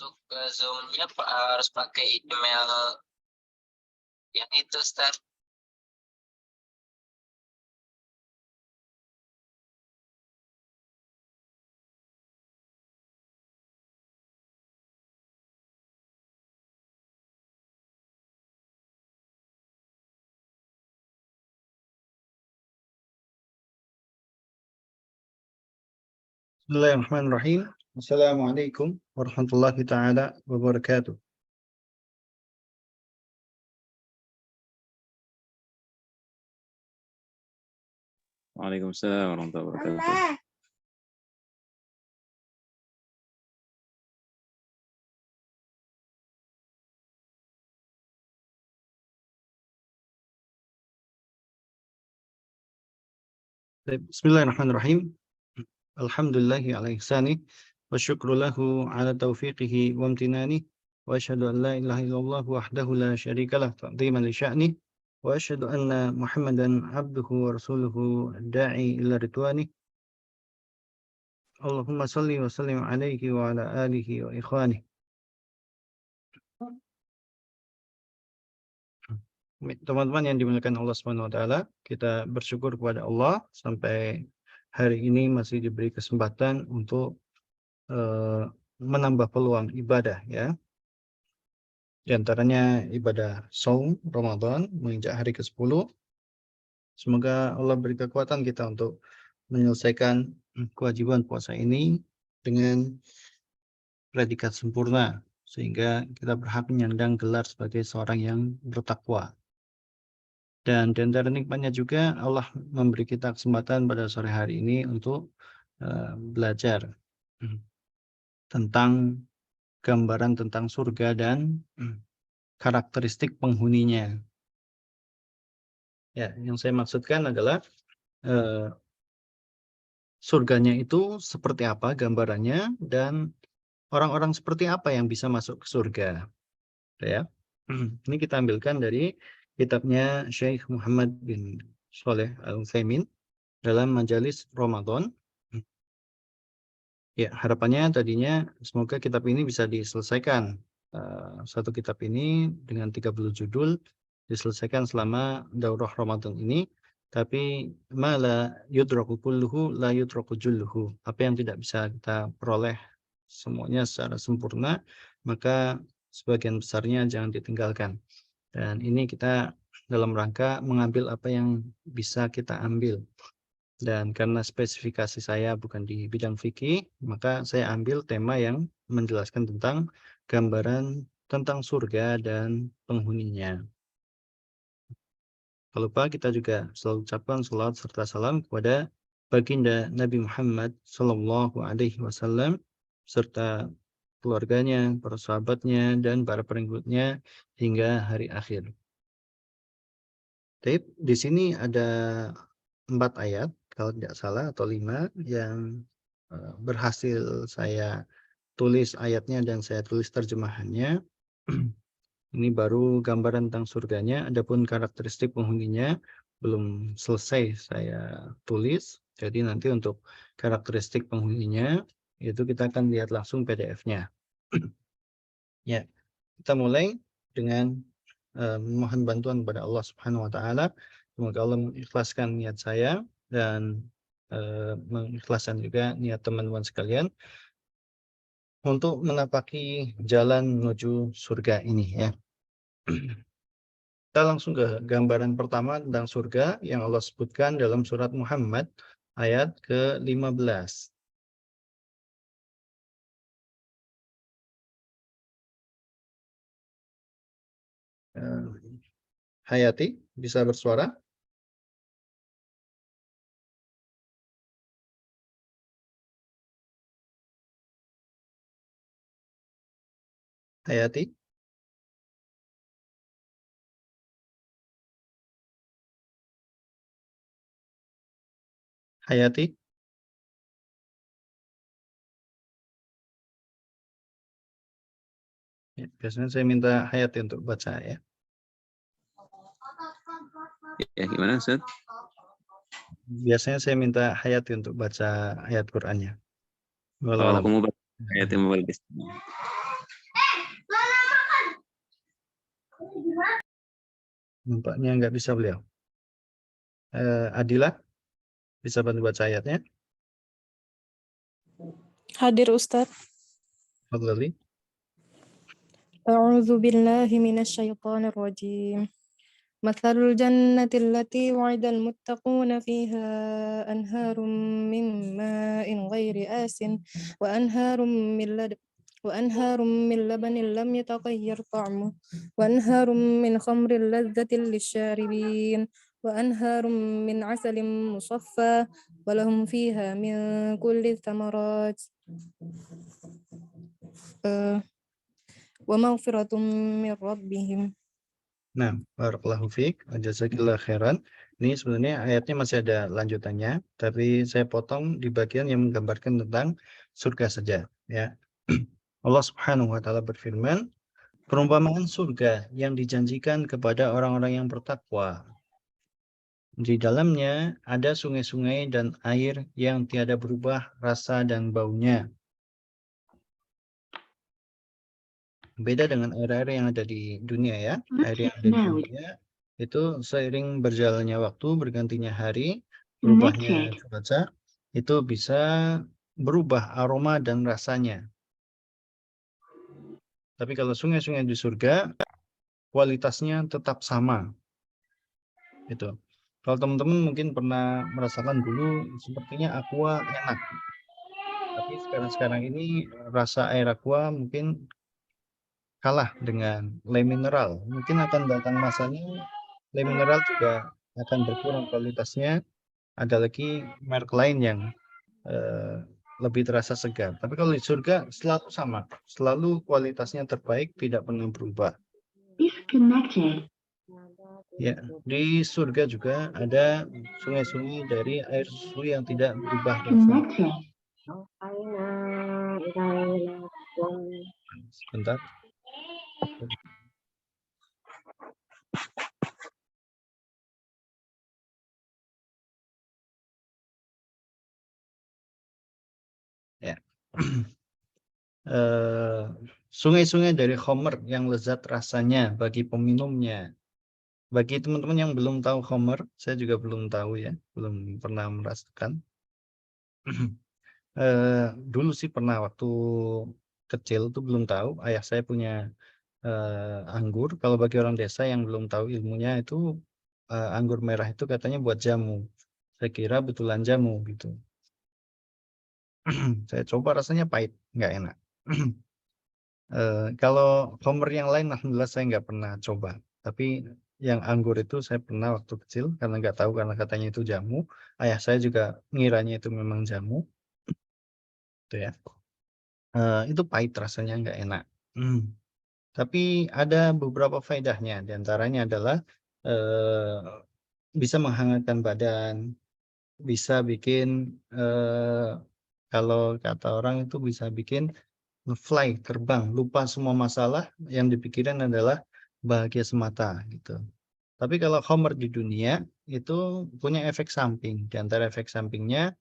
untuk Zoom-nya harus pakai email yang itu, Ustaz. Bismillahirrahmanirrahim. Assalamualaikum warahmatullahi taala wabarakatuh. Waalaikumsalam warahmatullahi wabarakatuh. Bismillahirrahmanirrahim. Alhamdulillahi ala ihsani wa syukru lahu ala taufiqihi wa amtinani wa asyhadu an la ilaha illallah wahdahu la syarikalah ta'ziman li sya'ni wa asyhadu anna Muhammadan abduhu wa rasuluhu da'i ila ridwani. Allahumma salli wa sallim alaihi wa ala alihi wa ikhwani. Teman-teman yang dimuliakan Allah Subhanahu wa taala, kita bersyukur kepada Allah sampai hari ini masih diberi kesempatan untuk menambah peluang ibadah ya. Di antaranya ibadah saum Ramadan menginjak hari ke-10. Semoga Allah beri kekuatan kita untuk menyelesaikan kewajiban puasa ini dengan predikat sempurna sehingga kita berhak menyandang gelar sebagai seorang yang bertakwa. Dan di antara nikmatnya juga Allah memberi kita kesempatan pada sore hari ini untuk belajar tentang gambaran tentang surga dan karakteristik penghuninya. Ya, yang saya maksudkan adalah surganya itu seperti apa gambarannya dan orang-orang seperti apa yang bisa masuk ke surga. Ya. Ini kita ambilkan dari kitabnya Syekh Muhammad bin Shalih Al-Utsaimin dalam Majalis Ramadan. Ya, harapannya tadinya semoga kitab ini bisa diselesaikan. Satu kitab ini dengan 30 judul diselesaikan selama daurah Ramadan ini. Tapi mala yudraku kulluhu la yudraku julluhu. Apa yang tidak bisa kita peroleh semuanya secara sempurna, maka sebagian besarnya jangan ditinggalkan. Dan ini kita dalam rangka mengambil apa yang bisa kita ambil. Dan karena spesifikasi saya bukan di bidang fikih, maka saya ambil tema yang menjelaskan tentang gambaran tentang surga dan penghuninya. Kalau lupa kita juga selalu ucapkan salawat serta salam kepada baginda Nabi Muhammad Sallallahu Alaihi Wasallam serta keluarganya, para sahabatnya, dan para pengikutnya hingga hari akhir. Tapi di sini ada 4 ayat, kalau tidak salah, atau 5 yang berhasil saya tulis ayatnya dan saya tulis terjemahannya. Ini baru gambaran tentang surganya, adapun karakteristik penghuninya belum selesai saya tulis. Jadi nanti untuk karakteristik penghuninya itu kita akan lihat langsung PDF-nya. Ya, kita mulai dengan memohon bantuan kepada Allah Subhanahu wa taala. Semoga Allah mengikhlaskan niat saya dan mengikhlaskan juga niat teman-teman sekalian untuk menapaki jalan menuju surga ini ya. Kita langsung ke gambaran pertama tentang surga yang Allah sebutkan dalam surat Muhammad ayat ke-15. Hayati, bisa bersuara? Hayati? Hayati? Ya, biasanya saya minta Hayati untuk baca ya. Ya, gimana, Ustaz? Biasanya saya minta Hayati untuk baca ayat Qur'annya. Kalau aku mau baca ayat yang Nampaknya nggak bisa beliau. Adila, bisa bantu baca ayatnya? Hadir Ustadz. Fadlali. A'udzu billahi minasyaitonir rajim. Mathalul jannati allati wa'idal muttaquna fiha anharum min ma'in ghairi asin wa anharum min labanin lam yataghayyar ta'muhu wa anharum min khamrin ladzatin lisyaribin wa anharum min 'asalin musaffa wa lahum fiha min kulli thamarat wa maghfiratum min rabbihim. Nah, barakallahu fiik, jazakillah khairan. Ini sebenarnya ayatnya masih ada lanjutannya, tapi saya potong di bagian yang menggambarkan tentang surga saja, ya. Allah Subhanahu wa taala berfirman, perumpamaan surga yang dijanjikan kepada orang-orang yang bertakwa. Di dalamnya ada sungai-sungai dan air yang tiada berubah rasa dan baunya. Beda dengan air-air yang ada di dunia ya. Air yang ada di dunia itu seiring berjalannya waktu, bergantinya hari, berubahnya cuaca, itu bisa berubah aroma dan rasanya. Tapi kalau sungai-sungai di surga, kualitasnya tetap sama. Gitu. Kalau teman-teman mungkin pernah merasakan dulu, sepertinya aqua enak. Tapi sekarang-sekarang ini rasa air aqua mungkin kalah dengan le mineral. Mungkin akan datang masanya le mineral juga akan berkurang kualitasnya. Ada lagi merek lain yang lebih terasa segar. Tapi kalau di surga selalu sama, selalu kualitasnya terbaik, tidak pernah berubah. Ya, di surga juga ada sungai-sungai dari air susu yang tidak berubah rasa. Sebentar. Ya. Sungai-sungai dari khamr yang lezat rasanya bagi peminumnya. Bagi teman-teman yang belum tahu khamr, saya juga belum tahu ya, belum pernah merasakan. Dulu sih pernah waktu kecil tuh belum tahu. Ayah saya punya anggur. Kalau bagi orang desa yang belum tahu ilmunya itu anggur merah itu katanya buat jamu. Saya kira betulan jamu gitu. Saya coba rasanya pahit, nggak enak. Kalau khamr yang lain alhamdulillah saya nggak pernah coba. Tapi yang anggur itu saya pernah waktu kecil karena nggak tahu karena katanya itu jamu. Ayah saya juga ngiranya itu memang jamu. Itu ya. Itu pahit rasanya nggak enak. Tapi ada beberapa faedahnya. Di antaranya adalah bisa menghangatkan badan, bisa bikin kalau kata orang itu bisa bikin fly, terbang, lupa semua masalah, yang dipikiran adalah bahagia semata gitu. Tapi kalau khamr di dunia itu punya efek samping. Di antara efek sampingnya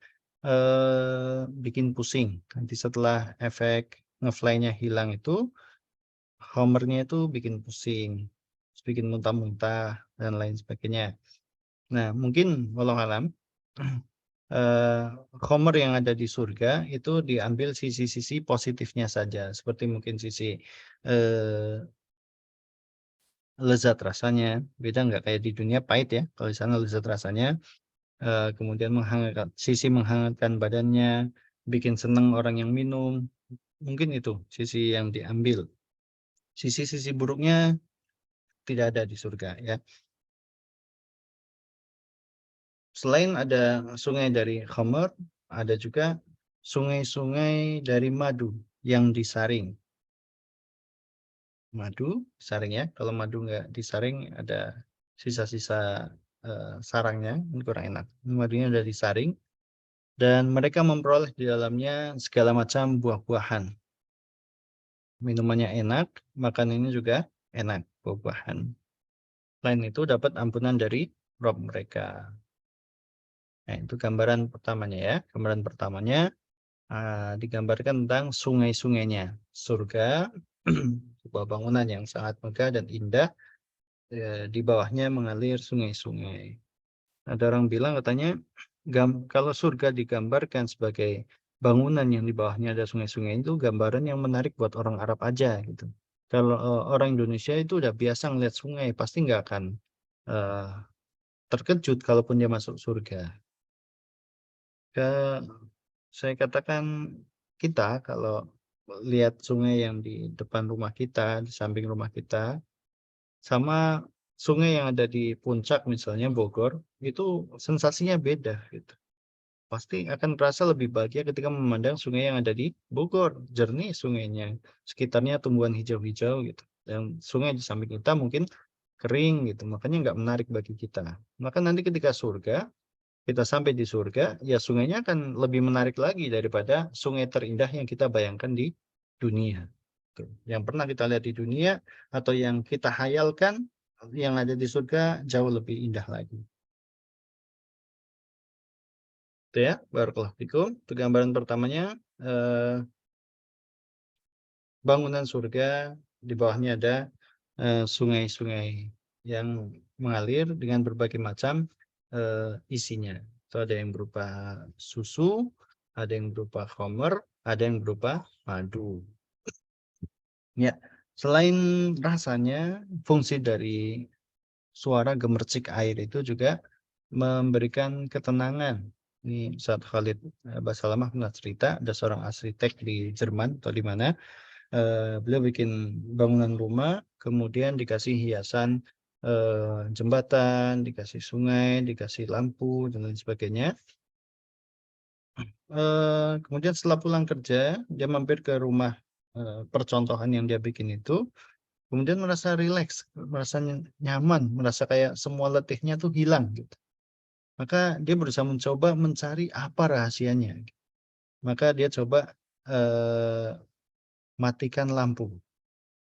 bikin pusing. Nanti setelah efek ngefly-nya hilang itu, khamrnya itu bikin pusing, bikin muntah-muntah dan lain sebagainya. Nah, mungkin walau alam khamr yang ada di surga itu diambil sisi-sisi positifnya saja, seperti mungkin sisi lezat rasanya, beda nggak kayak di dunia pahit ya, kalau di sana lezat rasanya, kemudian menghangatkan badannya, bikin seneng orang yang minum, mungkin itu sisi yang diambil. Sisi-sisi buruknya tidak ada di surga ya. Selain ada sungai dari khamr, ada juga sungai-sungai dari madu yang disaring. Madu disaring ya. Kalau madu nggak disaring ada sisa-sisa sarangnya, ini kurang enak. Madunya sudah disaring dan mereka memperoleh di dalamnya segala macam buah-buahan. Minumannya enak, makanannya juga enak, buah-buahan. Selain itu dapat ampunan dari Rabb mereka. Nah, itu gambaran pertamanya ya. Gambaran pertamanya digambarkan tentang sungai-sungainya. Surga, sebuah bangunan yang sangat megah dan indah di bawahnya mengalir sungai-sungai. Ada orang bilang katanya kalau surga digambarkan sebagai bangunan yang di bawahnya ada sungai-sungai itu gambaran yang menarik buat orang Arab aja gitu. Kalau orang Indonesia itu udah biasa ngeliat sungai, pasti nggak akan terkejut kalaupun dia masuk surga. Saya katakan kita kalau lihat sungai yang di depan rumah kita, di samping rumah kita, sama sungai yang ada di puncak misalnya Bogor, itu sensasinya beda gitu. Pasti akan terasa lebih bahagia ketika memandang sungai yang ada di Bogor, jernih sungainya, sekitarnya tumbuhan hijau-hijau gitu. Dan sungai di samping kita mungkin kering gitu, makanya nggak menarik bagi kita. Maka nanti ketika kita sampai di surga, ya sungainya akan lebih menarik lagi daripada sungai terindah yang kita bayangkan di dunia. Yang pernah kita lihat di dunia atau yang kita hayalkan, yang ada di surga jauh lebih indah lagi. Itu ya, barakallahu fikum. Itu gambaran pertamanya, bangunan surga, di bawahnya ada sungai-sungai yang mengalir dengan berbagai macam isinya. Itu ada yang berupa susu, ada yang berupa khamr, ada yang berupa madu. Ya, selain rasanya, fungsi dari suara gemercik air itu juga memberikan ketenangan. Ini Ustaz Khalid Basalamah pernah cerita, ada seorang arsitek di Jerman atau di mana, beliau bikin bangunan rumah, kemudian dikasih hiasan jembatan, dikasih sungai, dikasih lampu, dan lain sebagainya. Kemudian setelah pulang kerja, dia mampir ke rumah percontohan yang dia bikin itu, kemudian merasa rileks, merasa nyaman, merasa kayak semua letihnya tuh hilang gitu. Maka dia berusaha mencoba mencari apa rahasianya. Maka dia coba matikan lampu.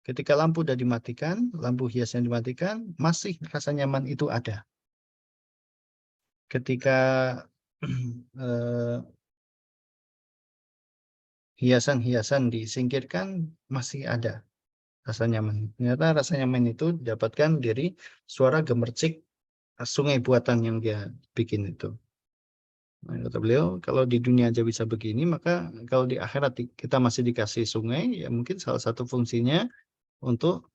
Ketika lampu udah dimatikan, lampu hiasnya dimatikan, masih rasa nyaman itu ada. Ketika hiasan-hiasan disingkirkan, masih ada rasa nyaman. Ternyata rasa nyaman itu didapatkan dari suara gemercik sungai buatan yang dia bikin itu. Nah, kata beliau, kalau di dunia aja bisa begini, maka kalau di akhirat kita masih dikasih sungai, ya mungkin salah satu fungsinya untuk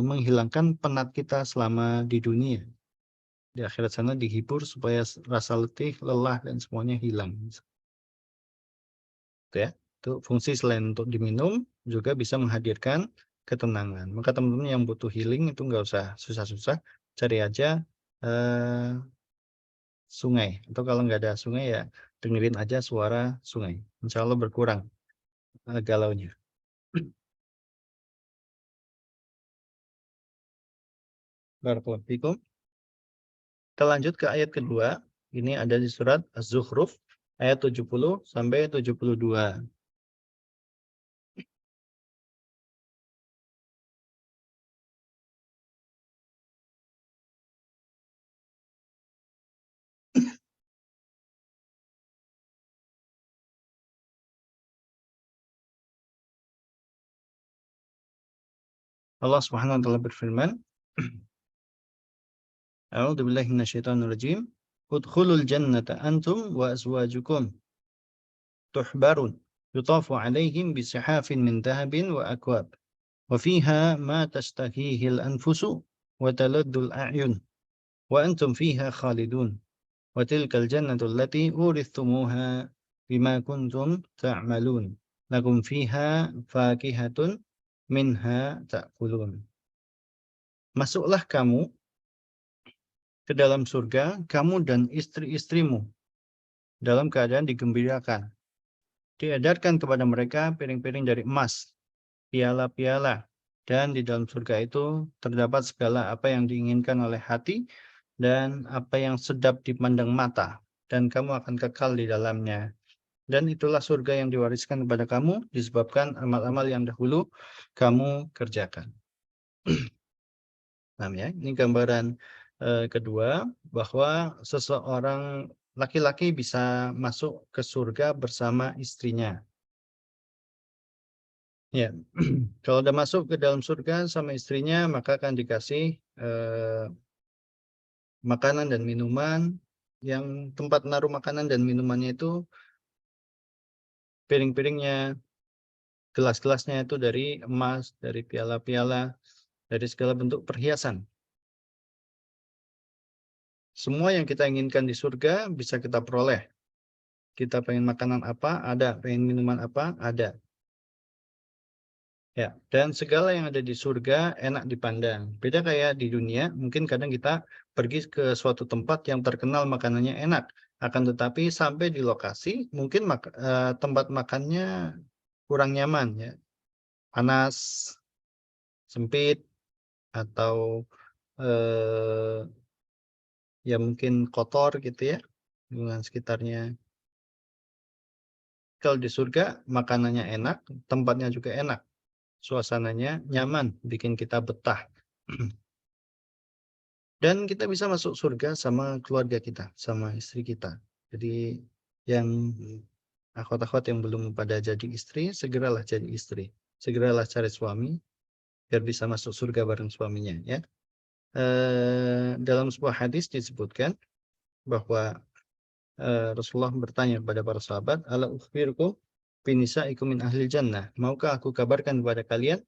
menghilangkan penat kita selama di dunia. Di akhirat sana dihibur supaya rasa letih, lelah, dan semuanya hilang. Itu ya, itu fungsi selain untuk diminum, juga bisa menghadirkan ketenangan. Maka teman-teman yang butuh healing itu nggak usah susah-susah, cari aja sungai. Atau kalau nggak ada sungai ya dengerin aja suara sungai. Insya Allah berkurang galaunya. Barakallahu fikum. Kita lanjut ke ayat kedua. Ini ada di surat Az-Zukhruf ayat 70 sampai 72. Allah Subhanahu wa taala berfirman, A'udzu billahi minasyaitonir rajim. Udkhulul jannata antum wa azwajukum tuhbarun yutafu 'alaihim bisihafin min dhahabin wa akwab wa fiha ma tashtahihil anfusu wa taladdul a'yun wa antum fiha khalidun wa tilkal jannatu allati urithumuha bima kuntum ta'malun lakum fiha fakihatun minha ta'kulun. Masuklah kamu ke dalam surga, kamu dan istri-istrimu, dalam keadaan digembirakan. Diedarkan kepada mereka piring-piring dari emas, piala-piala, dan di dalam surga itu terdapat segala apa yang diinginkan oleh hati dan apa yang sedap dipandang mata, dan kamu akan kekal di dalamnya. Dan itulah surga yang diwariskan kepada kamu disebabkan amal-amal yang dahulu kamu kerjakan. Nah, ya, ini gambaran kedua bahwa seseorang laki-laki bisa masuk ke surga bersama istrinya. Ya, kalau udah masuk ke dalam surga sama istrinya, maka akan dikasih makanan dan minuman, yang tempat naruh makanan dan minumannya itu piring-piringnya, gelas-gelasnya itu dari emas, dari piala-piala, dari segala bentuk perhiasan. Semua yang kita inginkan di surga bisa kita peroleh. Kita pengen makanan apa, ada. Pengen minuman apa, ada. Ya, dan segala yang ada di surga enak dipandang. Beda kayak di dunia, mungkin kadang kita pergi ke suatu tempat yang terkenal makanannya enak. Akan tetapi sampai di lokasi, mungkin tempat makannya kurang nyaman, ya. Panas, sempit, atau ya mungkin kotor gitu ya, lingkungan sekitarnya. Kalau di surga, makanannya enak, tempatnya juga enak. Suasananya nyaman, bikin kita betah. Dan kita bisa masuk surga sama keluarga kita, sama istri kita. Jadi yang akhwat-akhwat yang belum pada jadi istri, segeralah jadi istri. Segeralah cari suami, biar bisa masuk surga bareng suaminya. Ya. Dalam sebuah hadis disebutkan bahwa Rasulullah bertanya kepada para sahabat, ala ukhbirku binisaikum min ahli jannah. Maukah aku kabarkan kepada kalian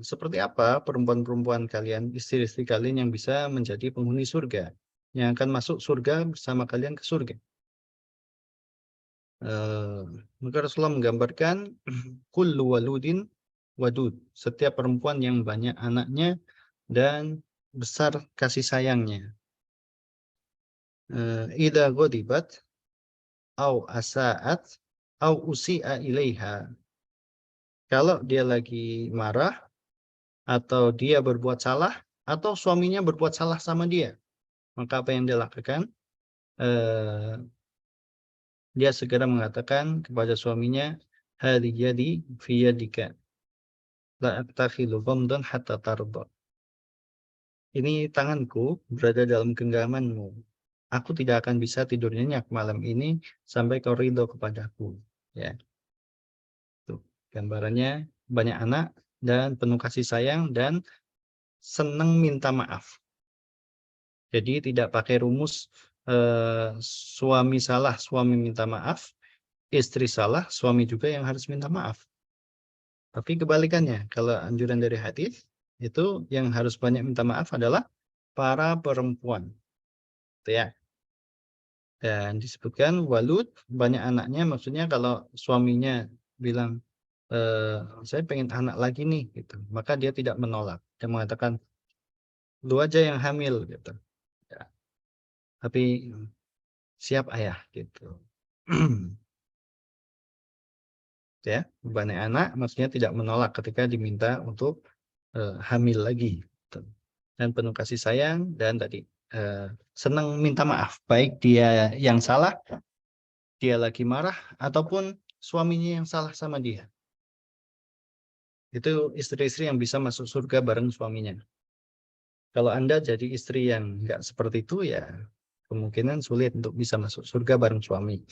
seperti apa perempuan-perempuan kalian, istri-istri kalian yang bisa menjadi penghuni surga, yang akan masuk surga bersama kalian ke surga. Maka Rasulullah menggambarkan kullu waludin wadud, setiap perempuan yang banyak anaknya dan besar kasih sayangnya. Idza ghadibat au asa'at au usi'a ilaiha. Kalau dia lagi marah, atau dia berbuat salah, atau suaminya berbuat salah sama dia, maka apa yang dia lakukan? Dia segera mengatakan kepada suaminya, hadhi yadi fi yadika, la abtakhilu ghamdan hatta tarda. Ini tanganku berada dalam genggamanmu. Aku tidak akan bisa tidur nyenyak malam ini sampai kau ridho kepadaku. Ya, tuh gambarannya, banyak anak dan penuh kasih sayang dan senang minta maaf. Jadi tidak pakai rumus suami salah, suami minta maaf, istri salah, suami juga yang harus minta maaf. Tapi kebalikannya, kalau anjuran dari hadis itu yang harus banyak minta maaf adalah para perempuan. Gitu ya. Dan disebutkan walud, banyak anaknya, maksudnya kalau suaminya bilang saya pengen anak lagi nih gitu, maka dia tidak menolak. Dia mengatakan lu aja yang hamil gitu. Ya. Tapi siap ayah gitu. Ya, banyak anak maksudnya tidak menolak ketika diminta untuk hamil lagi gitu. Dan penuh kasih sayang, dan tadi senang minta maaf, baik dia yang salah, dia lagi marah, ataupun suaminya yang salah sama dia. Itu istri-istri yang bisa masuk surga bareng suaminya. Kalau Anda jadi istri yang nggak seperti itu, ya kemungkinan sulit untuk bisa masuk surga bareng suami.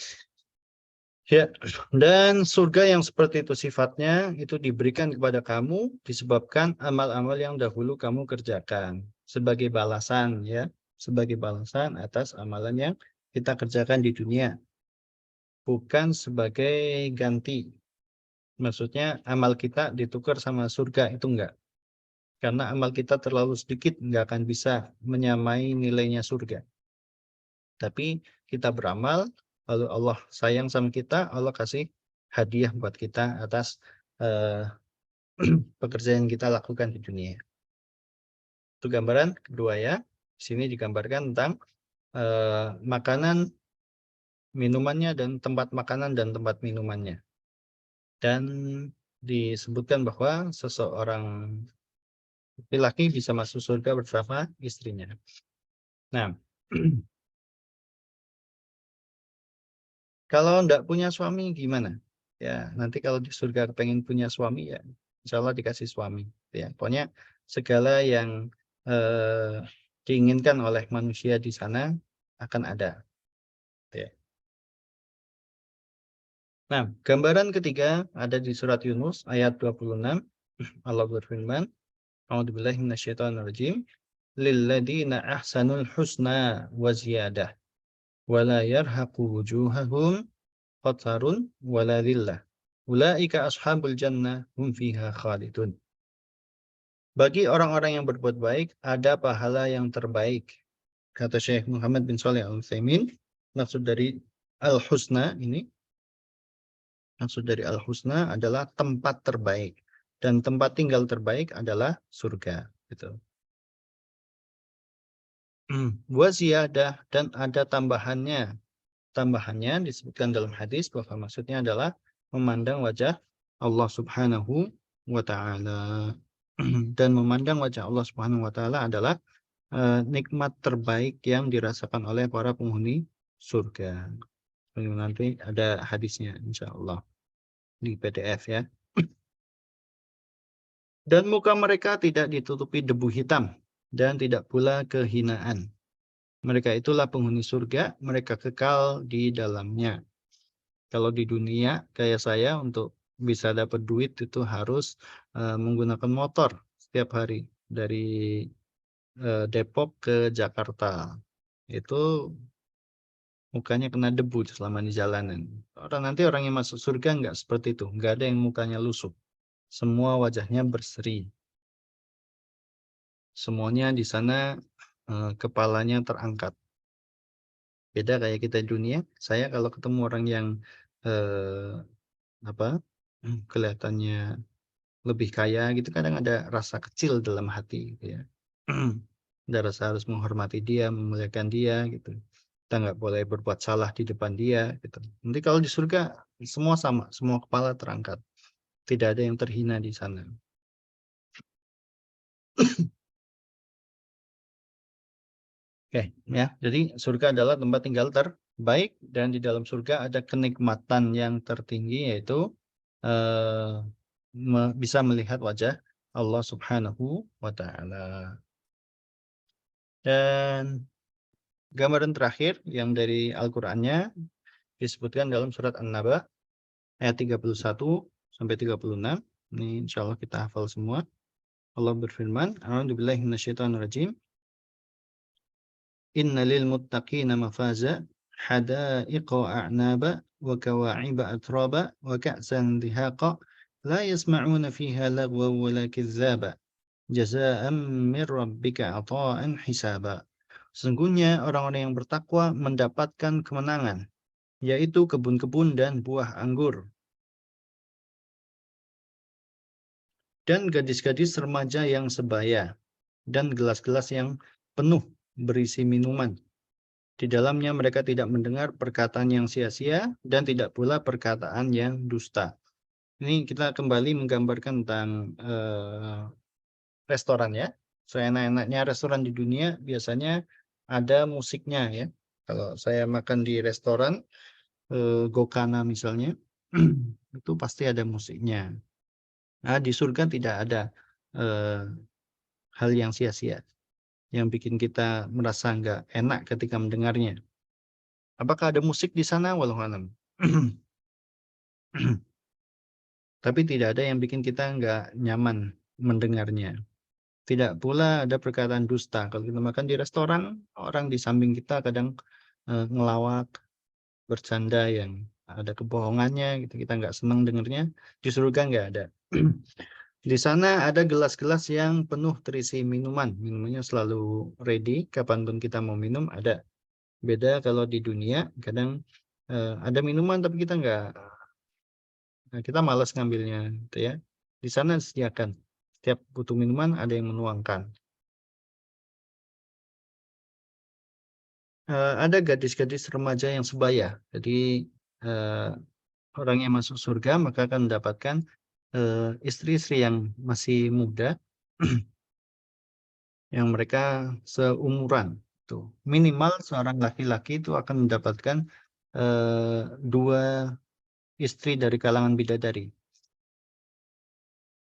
Ya, dan surga yang seperti itu sifatnya itu diberikan kepada kamu disebabkan amal-amal yang dahulu kamu kerjakan sebagai balasan, ya, sebagai balasan atas amalan yang kita kerjakan di dunia, bukan sebagai ganti. Maksudnya amal kita ditukar sama surga, itu enggak. Karena amal kita terlalu sedikit, enggak akan bisa menyamai nilainya surga. Tapi kita beramal, lalu Allah sayang sama kita, Allah kasih hadiah buat kita atas pekerjaan yang kita lakukan di dunia. Itu gambaran kedua ya. Di sini digambarkan tentang makanan, minumannya, dan tempat makanan dan tempat minumannya. Dan disebutkan bahwa seseorang laki-laki bisa masuk surga bersama istrinya. Nah, kalau enggak punya suami gimana? Ya, nanti kalau di surga pengen punya suami, ya insya Allah dikasih suami. Ya, pokoknya segala yang diinginkan oleh manusia di sana akan ada. Ya. Nah, gambaran ketiga ada di surat Yunus ayat 26. Allah berfirman, A'udzubillahi minasyaitonirrajim. Lilladzina ahsanul husna wa ziyadah wa la yarhaqu wujuhahum qatarun wa la dhillah. Ulaika ashabul jannah hum fiha khalidun. Bagi orang-orang yang berbuat baik ada pahala yang terbaik. Kata Syekh Muhammad bin Shalih Al-Utsaimin, maksud dari al-husna ini, maksud dari al-husna adalah tempat terbaik, dan tempat tinggal terbaik adalah surga. Gitu. Wa ziyadah, dan ada tambahannya. Tambahannya disebutkan dalam hadis bahwa maksudnya adalah memandang wajah Allah Subhanahu wa Ta'ala. Dan memandang wajah Allah Subhanahu wa Ta'ala adalah nikmat terbaik yang dirasakan oleh para penghuni surga. Nanti ada hadisnya insya Allah di PDF ya. Dan muka mereka tidak ditutupi debu hitam dan tidak pula kehinaan. Mereka itulah penghuni surga, mereka kekal di dalamnya. Kalau di dunia kayak saya untuk bisa dapat duit itu harus menggunakan motor setiap hari dari Depok ke Jakarta. Itu mukanya kena debu selama di jalanan. Nanti orang yang masuk surga nggak seperti itu. Nggak ada yang mukanya lusuh. Semua wajahnya berseri. Semuanya di sana kepalanya terangkat. Beda kayak kita di dunia. Saya kalau ketemu orang yang kelihatannya lebih kaya gitu, kadang ada rasa kecil dalam hati gitu ya. Ada rasa harus menghormati dia, memuliakan dia gitu. Kita nggak boleh berbuat salah di depan dia gitu. Nanti kalau di surga semua sama, semua kepala terangkat. Tidak ada yang terhina di sana. Oke, ya. Jadi surga adalah tempat tinggal terbaik, dan di dalam surga ada kenikmatan yang tertinggi, yaitu bisa melihat wajah Allah Subhanahu wa Ta'ala. Dan gambaran terakhir yang dari Al-Qur'annya disebutkan dalam surat An-Naba ayat 31 sampai 36. Ini insyaallah kita hafal semua. Allah berfirman, A'udzubillahi minasyaitonirrajim. Innalil muttaqina mafaza hadaiqa a'naba wa kawa'iba atraba wa ka'san dihaqa la yasma'una fiha lagwa wa la kizzaba jazaa'an min rabbika ata'an hisaba. Sesungguhnya orang-orang yang bertakwa mendapatkan kemenangan, yaitu kebun-kebun dan buah anggur, dan gadis-gadis remaja yang sebaya, dan gelas-gelas yang penuh berisi minuman. Di dalamnya mereka tidak mendengar perkataan yang sia-sia dan tidak pula perkataan yang dusta. Ini kita kembali menggambarkan tentang restoran ya. Seenak-enaknya restoran di dunia biasanya ada musiknya ya. Kalau saya makan di restoran Gokana misalnya, itu pasti ada musiknya. Nah, di surga tidak ada hal yang sia-sia yang bikin kita merasa nggak enak ketika mendengarnya. Apakah ada musik di sana? Wallahu a'lam. Tapi tidak ada yang bikin kita nggak nyaman mendengarnya. Tidak pula ada perkataan dusta. Kalau kita makan di restoran, orang di samping kita kadang ngelawak, bercanda yang ada kebohongannya, gitu. Kita nggak senang dengarnya. Di surga nggak ada. Di sana ada gelas-gelas yang penuh terisi minuman. Minumannya selalu ready, kapanpun kita mau minum ada. Beda kalau di dunia, kadang ada minuman tapi kita kita malas ngambilnya, gitu ya. Di sana disediakan. Setiap butuh minuman ada yang menuangkan. Ada gadis-gadis remaja yang sebaya. Jadi orang yang masuk surga maka akan mendapatkan istri-istri yang masih muda, yang mereka seumuran. Tuh. Minimal seorang laki-laki itu akan mendapatkan 2 istri dari kalangan bidadari.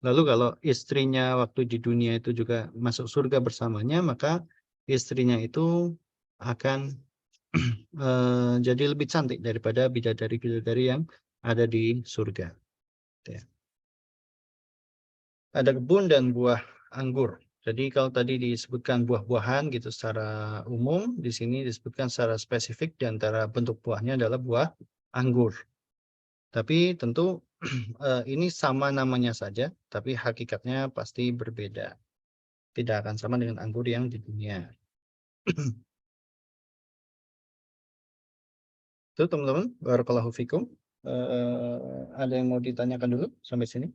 Lalu kalau istrinya waktu di dunia itu juga masuk surga bersamanya, maka istrinya itu akan jadi lebih cantik daripada bidadari-bidadari yang ada di surga. Ya. Ada kebun dan buah anggur. Jadi kalau tadi disebutkan buah-buahan gitu secara umum, di sini disebutkan secara spesifik di antara bentuk buahnya adalah buah anggur. Tapi tentu ini sama namanya saja, tapi hakikatnya pasti berbeda. Tidak akan sama dengan anggur yang di dunia. Itu teman-teman, barakallahu fikum. Ada yang mau ditanyakan dulu sampai sini?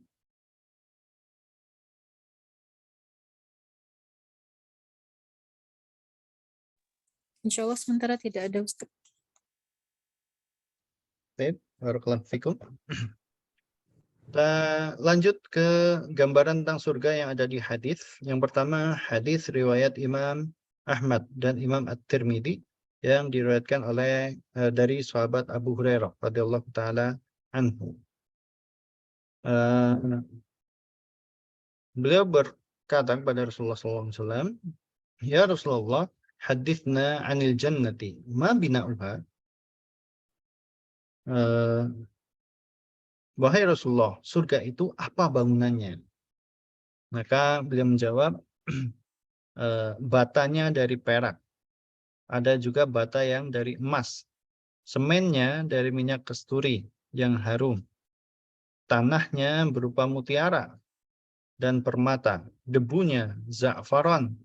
Insya Allah sementara tidak ada, Ustaz. Baik, barakallahu fikum. Kita lanjut ke gambaran tentang surga yang ada di hadis. Yang pertama, hadis riwayat Imam Ahmad dan Imam At-Tirmidzi yang diriwayatkan oleh dari sahabat Abu Hurairah radhiyallahu taala anhu. Beliau berkata kepada Rasulullah SAW, "Ya Rasulullah, hadithna 'anil jannati, ma bina'uha?" Wahai Rasulullah, surga itu apa bangunannya? Maka beliau menjawab, batanya dari perak, ada juga bata yang dari emas, semennya dari minyak kasturi yang harum, tanahnya berupa mutiara dan permata, debunya za'faran.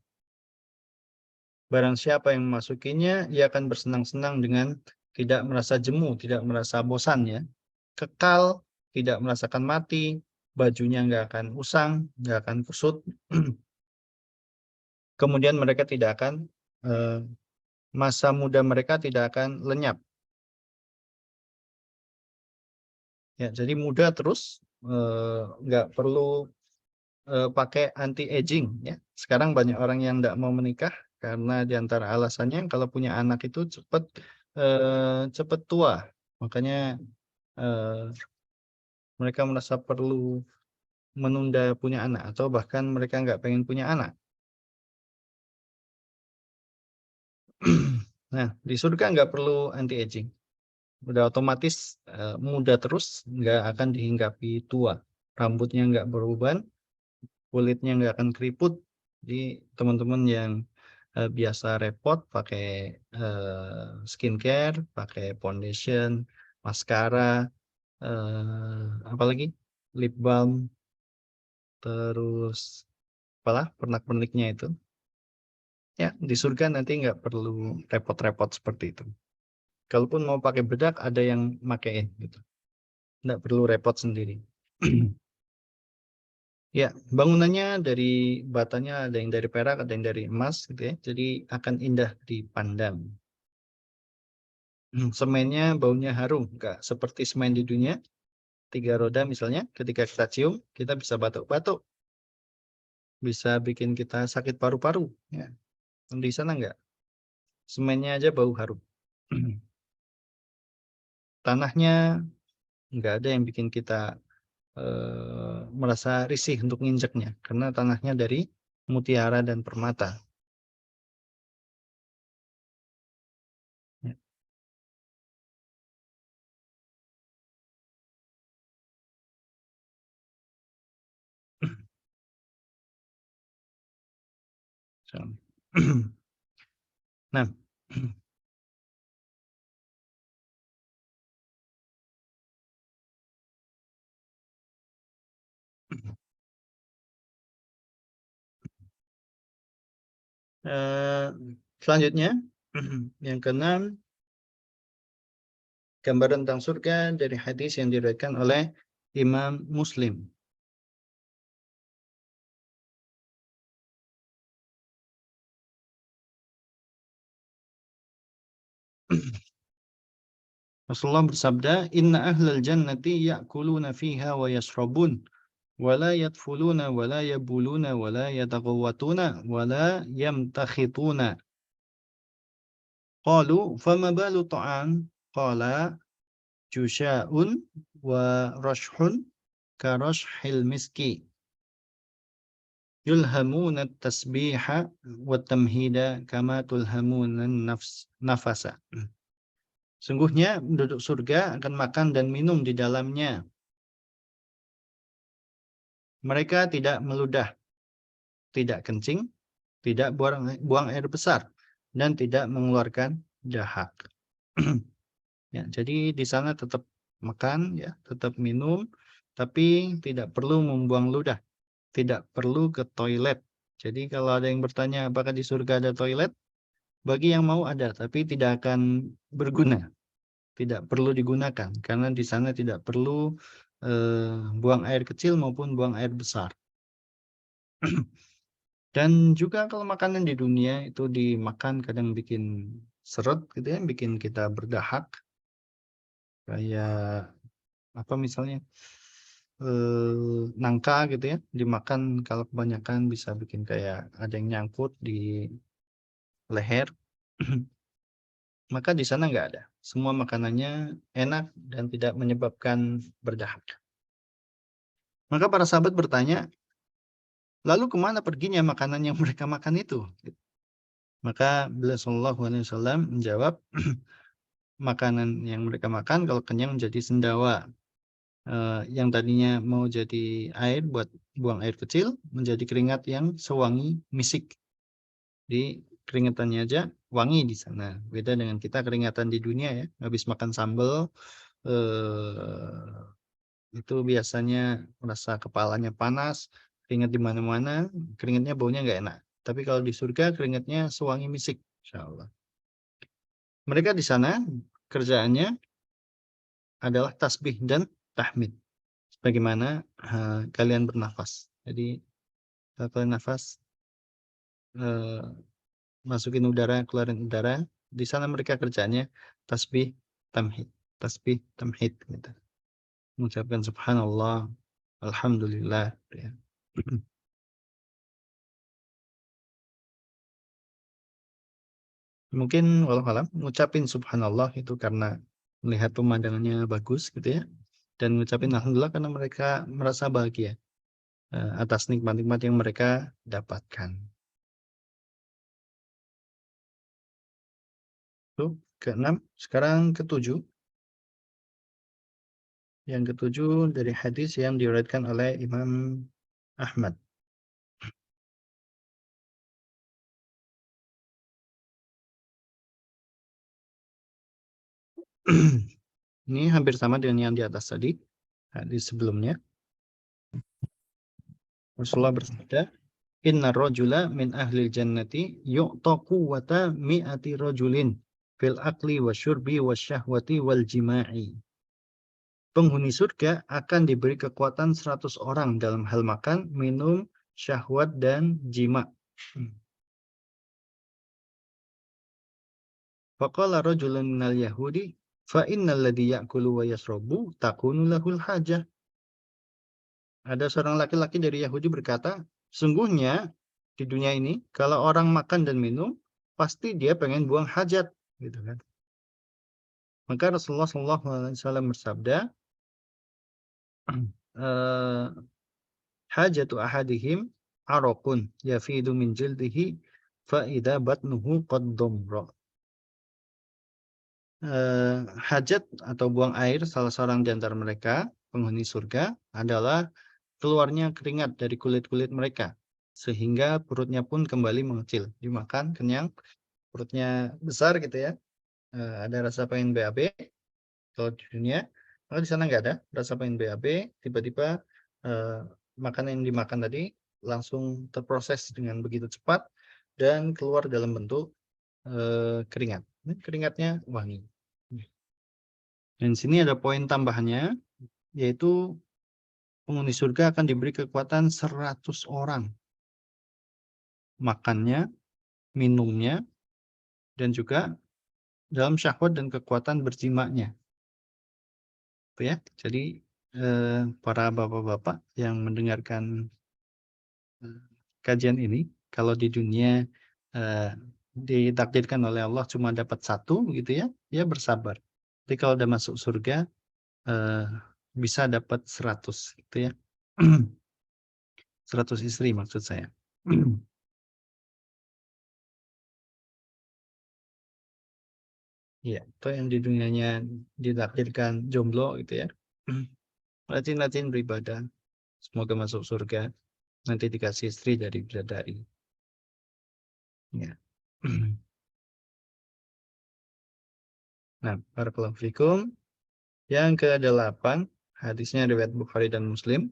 Barang siapa yang memasukinya, ia akan bersenang-senang dengan tidak merasa jemu, tidak merasa bosan ya. Kekal, tidak merasakan mati, bajunya nggak akan usang, nggak akan kusut. Kemudian mereka tidak akan, masa muda mereka tidak akan lenyap. Ya, jadi muda terus, nggak perlu pakai anti-aging ya. Sekarang banyak orang yang nggak mau menikah karena diantara alasannya kalau punya anak itu cepat tua. Makanya mereka merasa perlu menunda punya anak atau bahkan mereka nggak pengen punya anak. Nah, di surga nggak perlu anti-aging. Udah otomatis muda terus, nggak akan dihinggapi tua. Rambutnya nggak beruban, kulitnya nggak akan keriput. Jadi teman-teman yang biasa repot pakai skincare, pakai foundation, maskara, apalagi lip balm, terus apalah pernak-perniknya itu. Ya, di surga nanti nggak perlu repot-repot seperti itu. Kalaupun mau pakai bedak, ada yang makein gitu. Nggak perlu repot sendiri. Ya, bangunannya dari batanya ada yang dari perak, ada yang dari emas gitu ya. Jadi akan indah dipandang. Semennya baunya harum, nggak seperti semen di dunia. 3 roda misalnya, ketika kita cium, kita bisa batuk-batuk. Bisa bikin kita sakit paru-paru. Ya. Di sana nggak. Semennya aja bau harum. Tanahnya nggak ada yang bikin kita merasa risih untuk nginjeknya karena tanahnya dari mutiara dan permata. Ya. Nah, selanjutnya yang keenam, gambaran tentang surga dari hadis yang diriwayatkan oleh Imam Muslim. Rasulullah bersabda, "Inna ahlal jannati ya'kuluna fiha wa yashrabun wa la yadfuluna wa la yabuluna wa la yataghawwatuna wa la yamtakhituna." Qalu, "Fama balu ta'am?" Qala, "Jusha'un wa rashhun ka rashhil miski. Yulhamuna tasbiha wa tamhida kama tulhamuna nafasa." Sungguhnya penduduk surga akan makan dan minum di dalamnya. Mereka tidak meludah, tidak kencing, tidak buang air besar, dan tidak mengeluarkan dahak. Ya, jadi di sana tetap makan, ya, tetap minum, tapi tidak perlu membuang ludah, tidak perlu ke toilet. Jadi kalau ada yang bertanya apakah di surga ada toilet, bagi yang mau ada, tapi tidak akan berguna, tidak perlu digunakan, karena di sana tidak perlu buang air kecil maupun buang air besar. Dan juga kalau makanan di dunia itu dimakan kadang bikin seret gitu ya, bikin kita berdahak. Kayak apa misalnya nangka gitu ya, dimakan kalau kebanyakan bisa bikin kayak ada yang nyangkut di leher. Maka di sana nggak ada. Semua makanannya enak dan tidak menyebabkan berdahak. Maka para sahabat bertanya, lalu kemana perginya makanan yang mereka makan itu? Maka beliau Shallallahu Alaihi Wasallam menjawab, makanan yang mereka makan kalau kenyang menjadi sendawa. Yang tadinya mau jadi air buat buang air kecil menjadi keringat yang sewangi misik. Di keringatannya aja wangi di sana. Beda dengan kita keringatan di dunia ya. Habis makan sambal itu biasanya merasa kepalanya panas, keringat di mana-mana, keringatnya baunya nggak enak. Tapi kalau di surga keringatnya sewangi misik, insya Allah. Mereka di sana kerjaannya adalah tasbih dan tahmid. Bagaimana kalian bernafas. Jadi kalau kalian nafas, masukin udara, keluarin udara. Di sana mereka kerjanya tasbih, tamhid, tasbih, tamhid. Gitu. Mengucapkan subhanallah, alhamdulillah. Ya. Mungkin walau ngucapin subhanallah itu karena melihat pemandangannya bagus gitu ya. Dan ngucapin alhamdulillah karena mereka merasa bahagia atas nikmat-nikmat yang mereka dapatkan. Itu ke-6, sekarang ke-7. Yang ke-7 dari hadis yang diriwayatkan oleh Imam Ahmad. Ini hampir sama dengan yang di atas tadi, hadis sebelumnya. Rasulullah bersabda, "Inna rajula min ahli jannati yu'ta quwwata mi'ati rajulin fil akli wasyurbi wasyahwati wal jima'i." Penghuni surga akan diberi kekuatan 100 orang dalam hal makan, minum, syahwat dan jima. Faqala rajulun minal yahudi fa innal ladzi ya'kulu wa yashrabu takunu lahul hajah. Ada seorang laki-laki dari Yahudi berkata, sungguhnya di dunia ini kalau orang makan dan minum pasti dia pengen buang hajat, gitu kan. Maka Rasulullah SAW bersabda, hajatu ahadihim araqun yafidu min jildihi fa idza batnuhu qad damra. Hajat atau buang air salah seorang di antara mereka, penghuni surga, adalah keluarnya keringat dari kulit-kulit mereka, sehingga perutnya pun kembali mengecil. Dimakan, kenyang, perutnya besar gitu ya, ada rasa pengen BAB, kalau di dunia, kalau di sana nggak ada rasa pengen BAB, tiba-tiba makanan yang dimakan tadi langsung terproses dengan begitu cepat, dan keluar dalam bentuk keringat. Keringatnya wangi. Dan di sini ada poin tambahannya, yaitu penghuni surga akan diberi kekuatan 100 orang. Makannya, minumnya, dan juga dalam syahwat dan kekuatan berjimaknya. Itu ya. Jadi para bapak-bapak yang mendengarkan kajian ini, kalau di dunia ditakdirkan oleh Allah cuma dapat 1 gitu ya, ya bersabar. Tapi kalau udah masuk surga bisa dapat 100 gitu ya. 100 istri maksud saya. Hmm. Ya, atau yang di dunianya ditakdirkan jomblo gitu ya. Rajin-rajin beribadah, semoga masuk surga, nanti dikasih istri dari bidadari. Ya. Nah, barakallahu fikum. Yang ke-8, hadisnya riwayat Bukhari dan Muslim.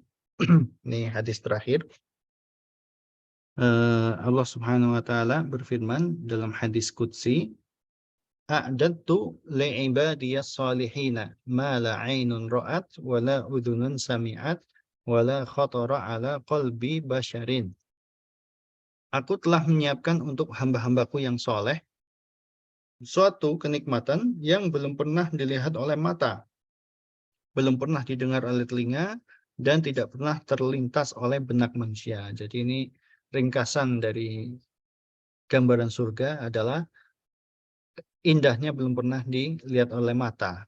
Ini hadis terakhir. Allah Subhanahu wa taala berfirman dalam hadis qudsi, a'dadtu li'ibadiyas salihina ma la 'ainun ra'at wa la udhunun sami'at wa la khatara 'ala qalbi basyarin. Aku telah menyiapkan untuk hamba-hambaku yang soleh suatu kenikmatan yang belum pernah dilihat oleh mata, belum pernah didengar oleh telinga, dan tidak pernah terlintas oleh benak manusia. Jadi ini ringkasan dari gambaran surga adalah indahnya belum pernah dilihat oleh mata.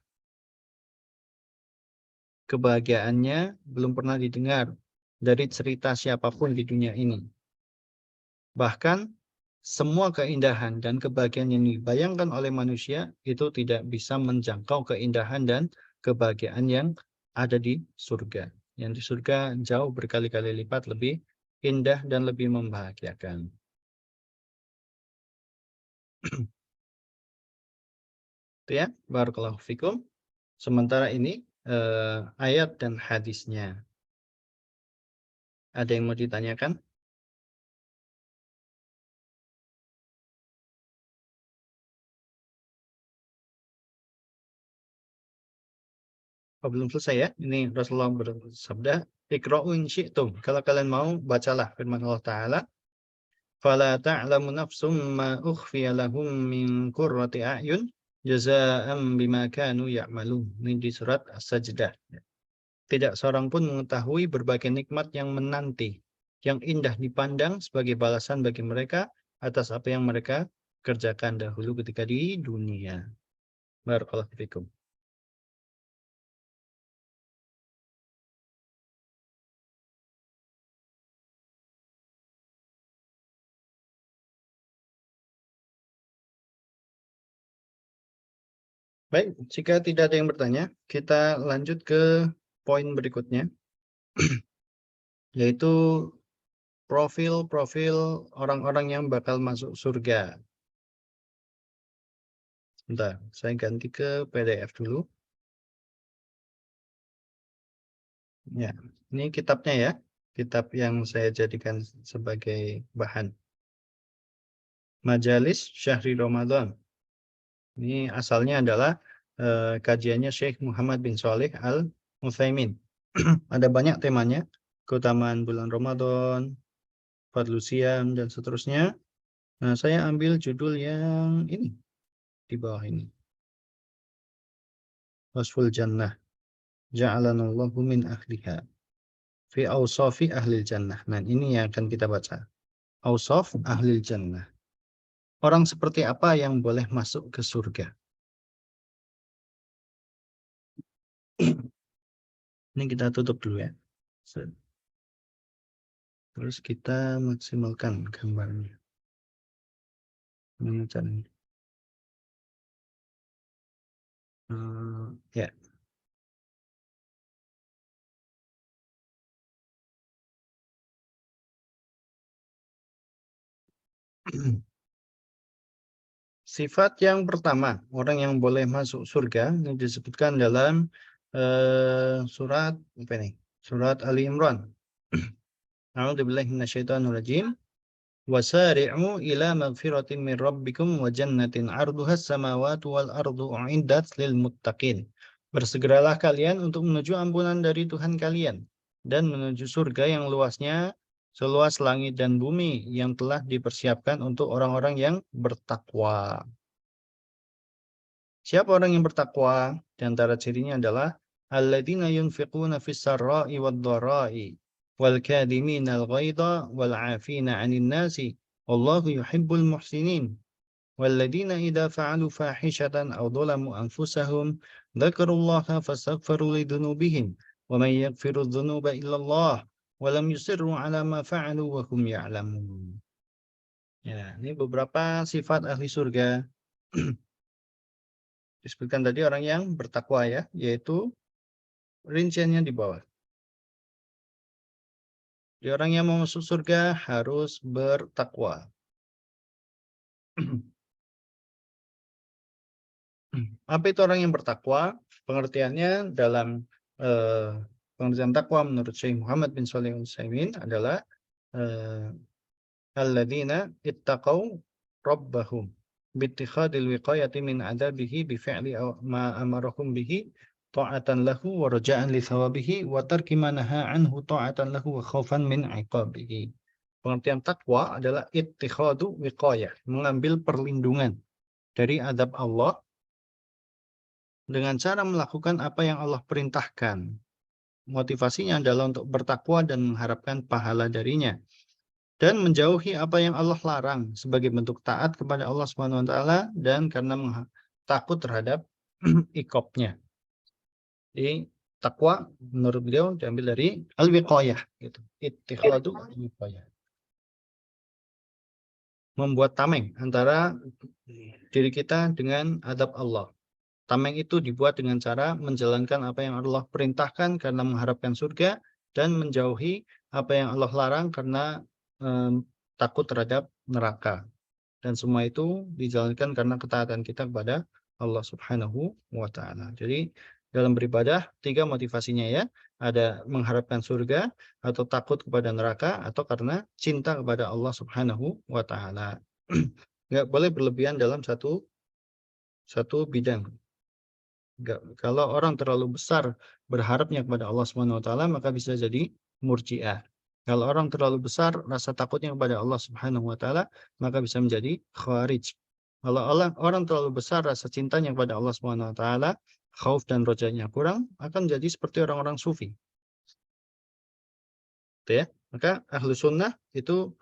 Kebahagiaannya belum pernah didengar dari cerita siapapun di dunia ini. Bahkan semua keindahan dan kebahagiaan yang dibayangkan oleh manusia itu tidak bisa menjangkau keindahan dan kebahagiaan yang ada di surga. Yang di surga jauh berkali-kali lipat lebih indah dan lebih membahagiakan. Itu ya, barakallahu fikum. Sementara ini ayat dan hadisnya. Ada yang mau ditanyakan? Oh, belum selesai ya. Ini Rasulullah bersabda, "Iqra'u in syi'tum." Kalau kalian mau, bacalah firman Allah Ta'ala. "Fala ta'lamu nafsum ma ukhfiya lahum min qurrati a'yun jazaa'an bima kanu ya'malun." Ini di surat As-Sajdah. Tidak seorang pun mengetahui berbagai nikmat yang menanti, yang indah dipandang sebagai balasan bagi mereka atas apa yang mereka kerjakan dahulu ketika di dunia. Barakallahu fikum. Baik, jika tidak ada yang bertanya, kita lanjut ke poin berikutnya, yaitu profil-profil orang-orang yang bakal masuk surga. Bentar, saya ganti ke PDF dulu. Ya, ini kitabnya ya, kitab yang saya jadikan sebagai bahan. Majalis Syahri Ramadan. Ini asalnya adalah kajiannya Syekh Muhammad bin Shalih Al-Utsaimin. Ada banyak temanya, keutamaan bulan Ramadan, Fadlu Siyam, dan seterusnya. Nah, saya ambil judul yang ini, di bawah ini. Wasful Jannah. Ja'alanallahu min ahliha. Fi awsafi ahlil jannah. Nah, ini yang akan kita baca. Awsaf ahlil jannah. Orang seperti apa yang boleh masuk ke surga? Ini kita tutup dulu ya. Terus kita maksimalkan gambarnya. Ini caranya. Ya. Sifat yang pertama, orang yang boleh masuk surga yang disebutkan dalam surat apa ini? Surat Ali Imran. A'udzubillahi minasyaitonirrajim. Wasari'u ila magfiratin min rabbikum wa jannatin 'arduhas samawati wal ardu u'iddat lil muttaqin. Bersegeralah kalian untuk menuju ampunan dari Tuhan kalian dan menuju surga yang luasnya seluas langit dan bumi yang telah dipersiapkan untuk orang-orang yang bertakwa. Siapa orang yang bertakwa? Di antara cirinya adalah alladzina yunfiquna fis sarra'i wad dhara'i wal kadhimina al ghaidha wal 'afina 'anil nasi wallahu yuhibbul muhsinin. Walladzina idza fa'alu fahishatan aw dhalamu anfusahum dzakarullaha fastaghfiru lidhunubihim wa may yaghfiru dzunuba illallah wa lam yusirru 'ala ma fa'alu wa hum ya'lamun. Ya, ini beberapa sifat ahli surga. disebutkan tadi orang yang bertakwa ya, yaitu rinciannya di bawah. Jadi orang yang mau masuk surga harus bertakwa. Apa itu orang yang bertakwa? Pengertiannya dalam pengertian takwa menurut Syekh Muhammad bin Shalih Al-Utsaimin adalah alladzina ittaqau rabbahum bittikhadil wiqayati min adabihi bi fi'li ma amarahum bihi ta'atan lahu wa raja'an li thawabihi wa tarki ma naha anhu ta'atan lahu wa khaufan min iqabihi. Pengertian takwa adalah ittikhadu wiqayah, mengambil perlindungan dari adab Allah dengan cara melakukan apa yang Allah perintahkan. Motivasinya adalah untuk bertakwa dan mengharapkan pahala darinya. Dan menjauhi apa yang Allah larang sebagai bentuk taat kepada Allah Subhanahu wa taala dan karena takut terhadap iqabnya. Jadi takwa menurut beliau diambil dari al-wiqayah gitu. Ittikhadu al-wiqayah. Membuat tameng antara diri kita dengan adab Allah. Tameng itu dibuat dengan cara menjalankan apa yang Allah perintahkan karena mengharapkan surga dan menjauhi apa yang Allah larang karena takut terhadap neraka. Dan semua itu dijalankan karena ketaatan kita kepada Allah Subhanahu wa taala. Jadi dalam beribadah 3 motivasinya ya, ada mengharapkan surga atau takut kepada neraka atau karena cinta kepada Allah Subhanahu wa taala. Enggak boleh berlebihan dalam satu bidang. Kalau orang terlalu besar berharapnya kepada Allah Subhanahu wa taala maka bisa jadi murji'ah. Kalau orang terlalu besar rasa takutnya kepada Allah Subhanahu wa taala maka bisa menjadi khawarij. Kalau orang terlalu besar rasa cintanya kepada Allah Subhanahu wa taala, khauf dan rojanya kurang, akan jadi seperti orang-orang sufi. Gitu ya. Maka ahlu sunnah itu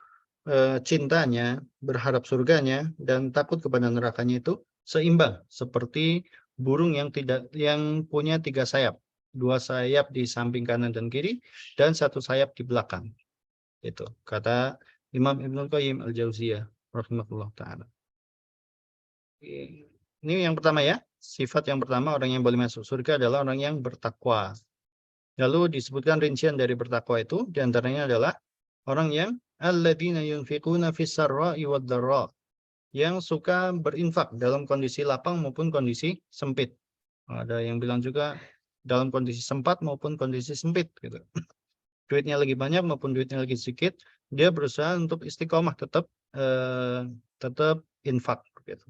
cintanya, berharap surganya dan takut kepada nerakanya itu seimbang seperti burung yang punya 3 sayap, 2 sayap di samping kanan dan kiri dan 1 sayap di belakang. Itu kata Imam Ibnul Qayyim Al-Jauziyah rahimahullah taala. Ini yang pertama ya, sifat yang pertama orang yang boleh masuk surga adalah orang yang bertakwa. Lalu disebutkan rincian dari bertakwa itu diantaranya adalah orang yang alladzina yunfiquna fis sarra'i wad dharra, yang suka berinfak dalam kondisi lapang maupun kondisi sempit. Ada yang bilang juga dalam kondisi sempat maupun kondisi sempit gitu. Duitnya lagi banyak maupun duitnya lagi sedikit, dia berusaha untuk istiqomah tetap infak gitu.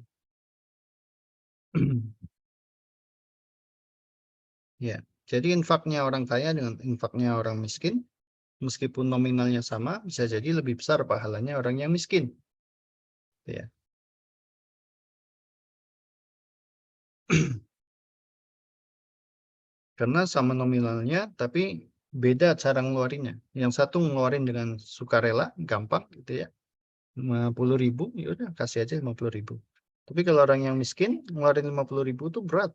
Ya, jadi infaknya orang kaya dengan infaknya orang miskin, meskipun nominalnya sama, bisa jadi lebih besar pahalanya orang yang miskin. Ya. Karena sama nominalnya, tapi beda cara ngeluarinnya. Yang satu ngeluarin dengan sukarela, gampang gitu ya. 50.000, ya udah kasih aja 50.000. Tapi kalau orang yang miskin, ngeluarin 50.000 itu berat.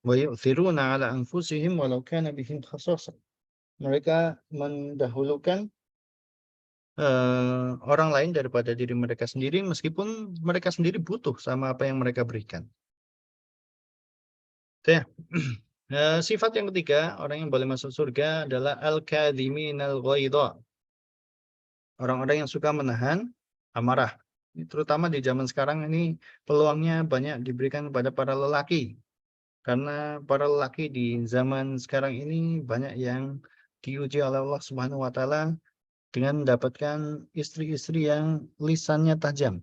Wa yu'thiruna 'ala anfusihim walau kana bihim khasasah. Mereka mendahulukan orang lain daripada diri mereka sendiri meskipun mereka sendiri butuh sama apa yang mereka berikan. Ya. Sifat yang ketiga, orang yang boleh masuk surga adalah al-kadhiminal ghaidha. Orang-orang yang suka menahan amarah. Terutama di zaman sekarang ini peluangnya banyak diberikan kepada para lelaki. Karena para lelaki di zaman sekarang ini banyak yang diuji oleh Allah Subhanahu wa taala dengan mendapatkan istri-istri yang lisannya tajam.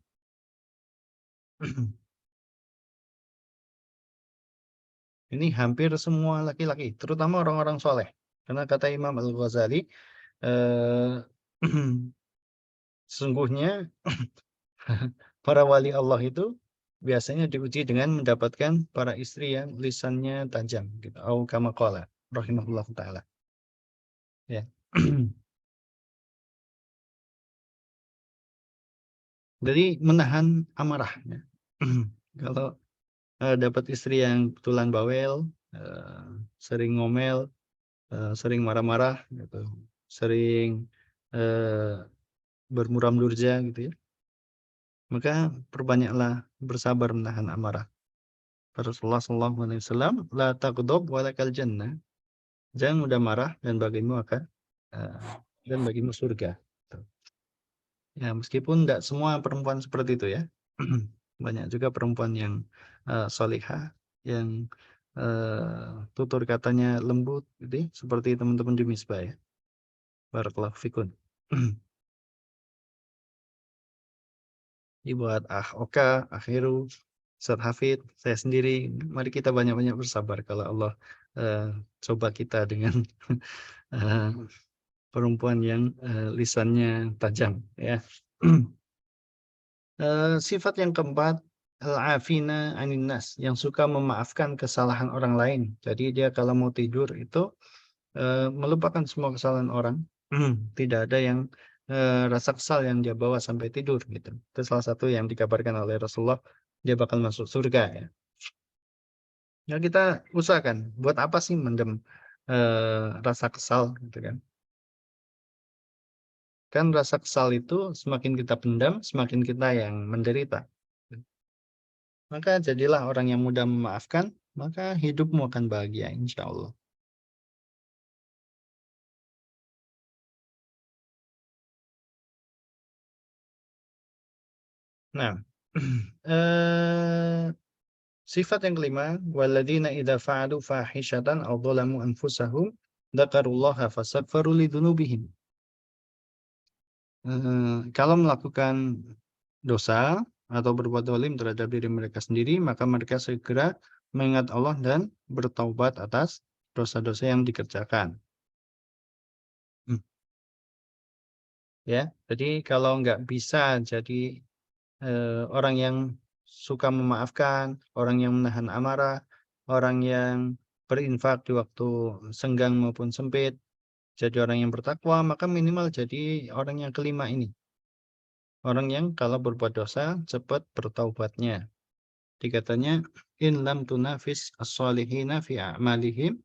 Ini hampir semua laki-laki, terutama orang-orang soleh. Karena kata Imam Al-Ghazali, sesungguhnya para wali Allah itu biasanya diuji dengan mendapatkan para istri yang lisannya tajam. Gitu. Au kama qala, rahimahullah ta'ala. Ya. Jadi menahan amarah. Ya. Kalau dapat istri yang betulan bawel, sering ngomel, sering marah-marah, gitu, sering bermuram durja, gitu ya. Maka perbanyaklah bersabar menahan amarah. Rasulullah SAW, la taghdab walakal jannah. Jangan mudah marah dan bagimu surga. Ya, meskipun tidak semua perempuan seperti itu ya. Banyak juga perempuan yang solihah, yang tutur katanya lembut, gitu, seperti teman-teman di Misbah ya. Barakallahu fikun. Ini buat Oka, Heru, Ustaz Hafid, saya sendiri. Mari kita banyak-banyak bersabar kalau Allah coba kita dengan perempuan yang lisannya tajam ya. Sifat yang keempat, al-afina anin nas, yang suka memaafkan kesalahan orang lain. Jadi dia kalau mau tidur itu melupakan semua kesalahan orang. Tidak ada yang rasa kesal yang dia bawa sampai tidur gitu. Itu salah satu yang dikabarkan oleh Rasulullah, dia bakal masuk surga ya. Ya kita usahakan, buat apa sih mendem rasa kesal gitu kan. Kan rasa kesal itu semakin kita pendam, semakin kita yang menderita. Maka jadilah orang yang mudah memaafkan, maka hidupmu akan bahagia insya Allah. Nah, sifat yang kelima, walladzina idza fa'alu fahishatan aw dzalamu anfusahum dzakarullaha fastaghfiru lidzunubihim. Kalau melakukan dosa atau berbuat zalim terhadap diri mereka sendiri, maka mereka segera mengingat Allah dan bertaubat atas dosa-dosa yang dikerjakan. Ya, jadi kalau nggak bisa jadi orang yang suka memaafkan, orang yang menahan amarah, orang yang berinfak di waktu senggang maupun sempit, jadi orang yang bertakwa, maka minimal jadi orang yang kelima ini. Orang yang kalau berbuat dosa cepat bertaubatnya. Dikatanya in lam tunafis as-salihina fi a'malihim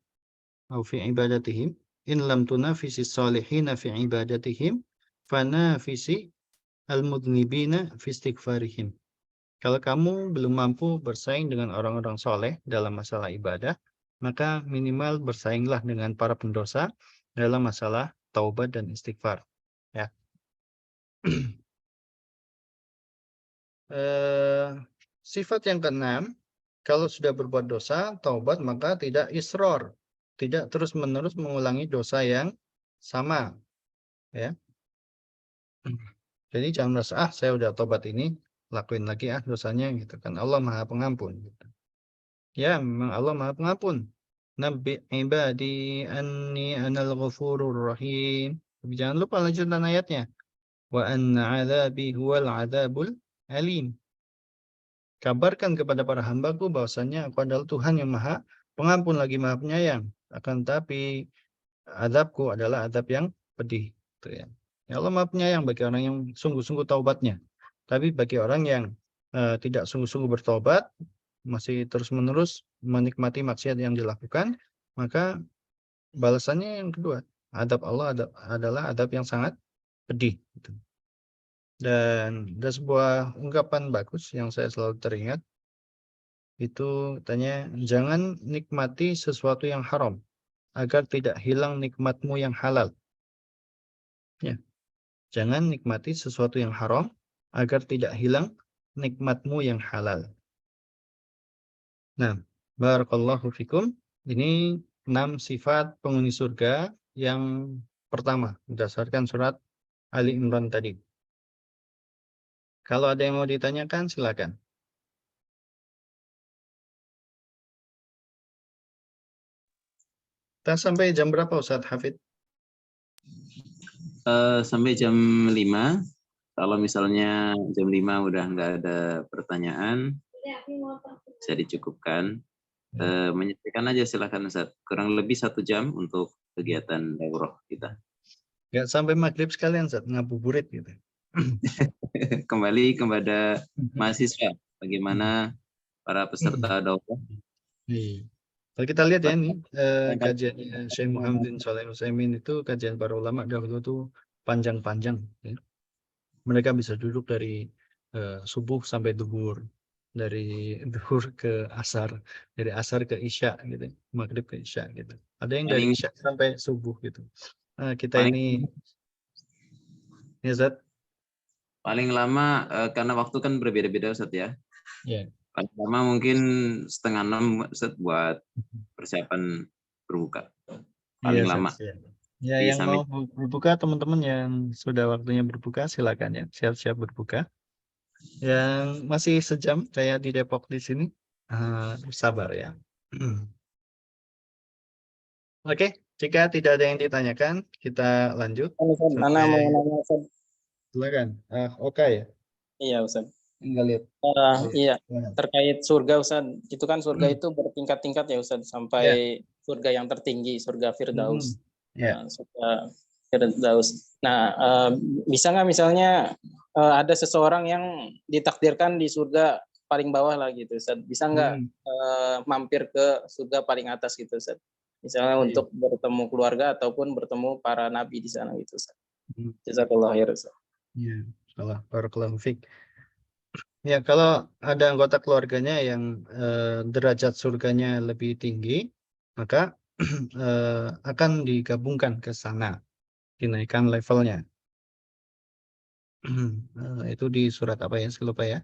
atau fi ibadatihim, in lam tunafis as-salihina fi ibadatihim fanafisi al-mudnibina fi istighfarihim. Kalau kamu belum mampu bersaing dengan orang-orang soleh dalam masalah ibadah, maka minimal bersainglah dengan para pendosa dalam masalah taubat dan istighfar. Ya. Sifat yang keenam, kalau sudah berbuat dosa, taubat maka tidak isror, tidak terus-menerus mengulangi dosa yang sama. Ya. Jadi jangan merasa, saya udah taubat ini, lakuin lagi dosanya gitu kan. Allah Maha Pengampun. Gitu. Ya, memang Allah Maha Pengampun. Nabi ibadi anni anal ghafurur rahim. Tapi jangan lupa lanjutan ayatnya. Wa anna adzabi huwal adzabul alim. Kabarkan kepada para hambaku bahwasanya aku adalah Tuhan yang Maha Pengampun lagi Maha Penyayang. Akan tapi azabku adalah azab yang pedih. Gitu ya. Ya Allah Maha Penyayang bagi orang yang sungguh-sungguh taubatnya. Tapi bagi orang yang tidak sungguh-sungguh bertobat, masih terus-menerus menikmati maksiat yang dilakukan, maka balasannya yang kedua, azab Allah adalah azab yang sangat pedih. Gitu. Dan ada sebuah ungkapan bagus yang saya selalu teringat, itu katanya, jangan nikmati sesuatu yang haram agar tidak hilang nikmatmu yang halal. Ya. Jangan nikmati sesuatu yang haram agar tidak hilang nikmatmu yang halal. Nah, barakallahu fikum. Ini 6 sifat penghuni surga yang pertama berdasarkan surat Ali Imran tadi. Kalau ada yang mau ditanyakan, silakan. Kita sampai jam berapa Ustaz Hafid? Sampai jam 5. Kalau misalnya jam 5 udah nggak ada pertanyaan, bisa dicukupkan. Menyampaikan aja silakan Ustaz. Kurang lebih 1 jam untuk kegiatan daurah kita. Nggak sampai maghrib sekalian Ustaz, ngabuburit gitu. Kembali kepada mahasiswa, bagaimana para peserta daurah. Iya. Kalau kita lihat ya ini kajian Syekh Muhammad bin Shalih Al-Utsaimin itu, kajian para ulama dahulu itu panjang-panjang. Ya. Mereka bisa duduk dari subuh sampai zuhur. dari zuhur ke asar, dari asar ke isya gitu, maghrib ke isya gitu. Ada yang dari Paling isya sampai subuh gitu. Nah, kita paling ini ya Zat, paling lama karena waktu kan berbeda-beda Ustaz ya. ya. Paling lama mungkin setengah 6 Ustaz buat persiapan berbuka. Iya, Paling Zat, lama. siap. Ya, Di yang mau samping berbuka teman-teman yang sudah waktunya berbuka silakan ya, siap-siap berbuka. Yang masih sejam kayak di Depok di sini, sabar ya. Oke, jika tidak ada yang ditanyakan, kita lanjut Ustaz, Nana mau sampai nanya Ustaz. silakan. Oke ya, Iya Ustaz. tinggal lihat. Iya, Silakan. terkait surga Ustaz. Itu kan surga itu bertingkat-tingkat ya Ustaz, sampai surga yang tertinggi, surga Firdaus. Ya, Surga Firdaus. Nah, bisa nggak misalnya ada seseorang yang ditakdirkan di surga paling bawah lah gitu Ustaz. Bisa nggak mampir ke surga paling atas gitu Ustaz? Misalnya Iya. untuk bertemu keluarga ataupun bertemu para nabi di sana gitu Ustaz. Hmm. Jazakallah khair Ustaz. Iya, salah. Barakallahu fiik. Ya, kalau ada anggota keluarganya yang derajat surganya lebih tinggi, maka akan digabungkan ke sana, dinaikkan levelnya. Itu di surat apa ya? Saya lupa ya.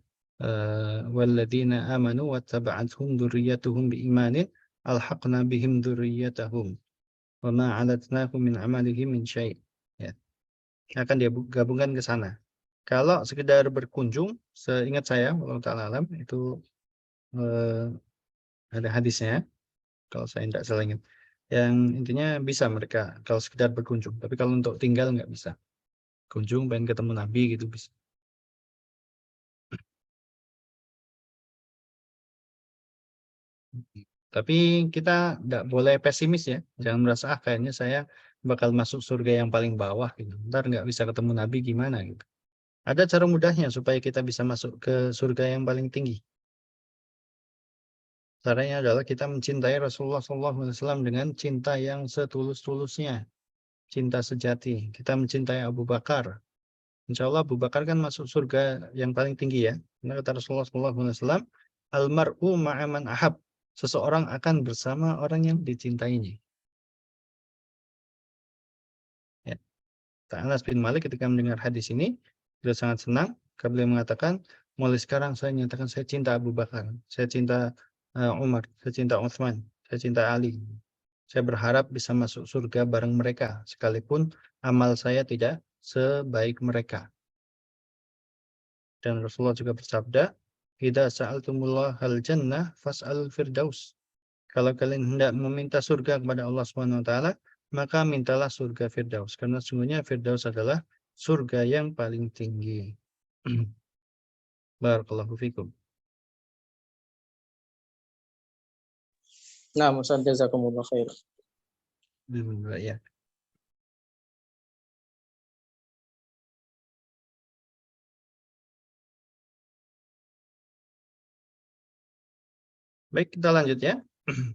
Walladzina amanu wattaba'athum dzurriyyatuhum biimanin alhaqna bihim dzurriyyatahum wa ma 'alatnahum min 'amalihim min syai'. Ya, akan digabungkan ke sana. Kalau sekedar berkunjung, seingat saya, wallahu ta'ala alam, itu ada hadisnya, kalau saya tidak salah ingat. Yang intinya bisa mereka kalau sekedar berkunjung, tapi kalau untuk tinggal nggak bisa. Kunjung, pengen ketemu Nabi gitu bisa. Tapi kita nggak boleh pesimis ya, jangan merasa kayaknya saya bakal masuk surga yang paling bawah gitu. Ntar nggak bisa ketemu Nabi gimana gitu. Ada cara mudahnya supaya kita bisa masuk ke surga yang paling tinggi. Caranya adalah kita mencintai Rasulullah SAW dengan cinta yang setulus-tulusnya, cinta sejati. Kita mencintai Abu Bakar. Insya Allah Abu Bakar kan masuk surga yang paling tinggi ya. Karena kata Rasulullah SAW, almar'u ma'aman ahab. Seseorang akan bersama orang yang dicintainya. Ya. Anas bin Malik ketika mendengar hadis ini, beliau sangat senang. Beliau mengatakan, mulai sekarang saya nyatakan saya cinta Abu Bakar, saya cinta Umar, saya cinta Utsman, saya cinta Ali. Saya berharap bisa masuk surga bareng mereka, sekalipun amal saya tidak sebaik mereka. Dan Rasulullah juga bersabda, "Idza sa'altumullah al-jannah fas'al firdaus." Kalau kalian hendak meminta surga kepada Allah Subhanahu wa taala, maka mintalah surga Firdaus, karena sungguhnya Firdaus adalah surga yang paling tinggi. Barakallahu fikum. Nah, Ustaz, jazakumullah khair. Ya. Baik, kita lanjut ya.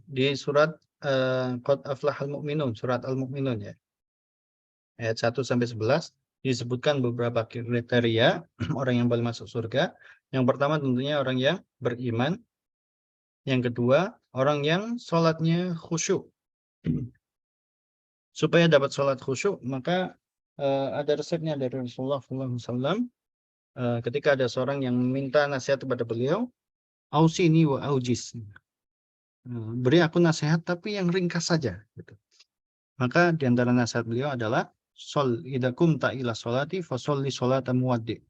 Di surat Qad Aflahal Mu'minun, surat Al-Mu'minun ya. Ayat 1 sampai 11 disebutkan beberapa kriteria orang yang boleh masuk surga. Yang pertama tentunya orang yang beriman. Yang kedua, orang yang sholatnya khusyuk. Supaya dapat sholat khusyuk, maka ada resepnya dari Rasulullah SAW. Ketika ada seorang yang meminta nasihat kepada beliau, ausini wa aujis. Beri aku nasihat tapi yang ringkas saja. Gitu. Maka di antara nasihat beliau adalah, Sol idakum ta'ila sholati fasolli sholata muwaddi.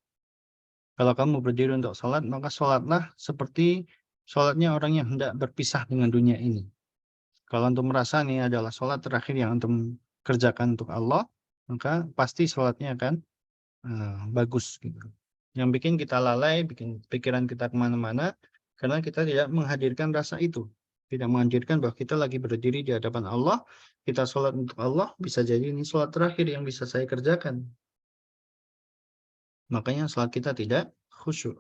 Kalau kamu berdiri untuk sholat, maka sholatlah seperti sholatnya orang yang hendak berpisah dengan dunia ini. Kalau antum merasa ini adalah sholat terakhir yang antum kerjakan untuk Allah, maka pasti sholatnya akan bagus. Gitu. Yang bikin kita lalai, bikin pikiran kita kemana-mana, karena kita tidak menghadirkan rasa itu. Tidak menghadirkan bahwa kita lagi berdiri di hadapan Allah, kita sholat untuk Allah, bisa jadi ini sholat terakhir yang bisa saya kerjakan. Makanya sholat kita tidak khusyuk.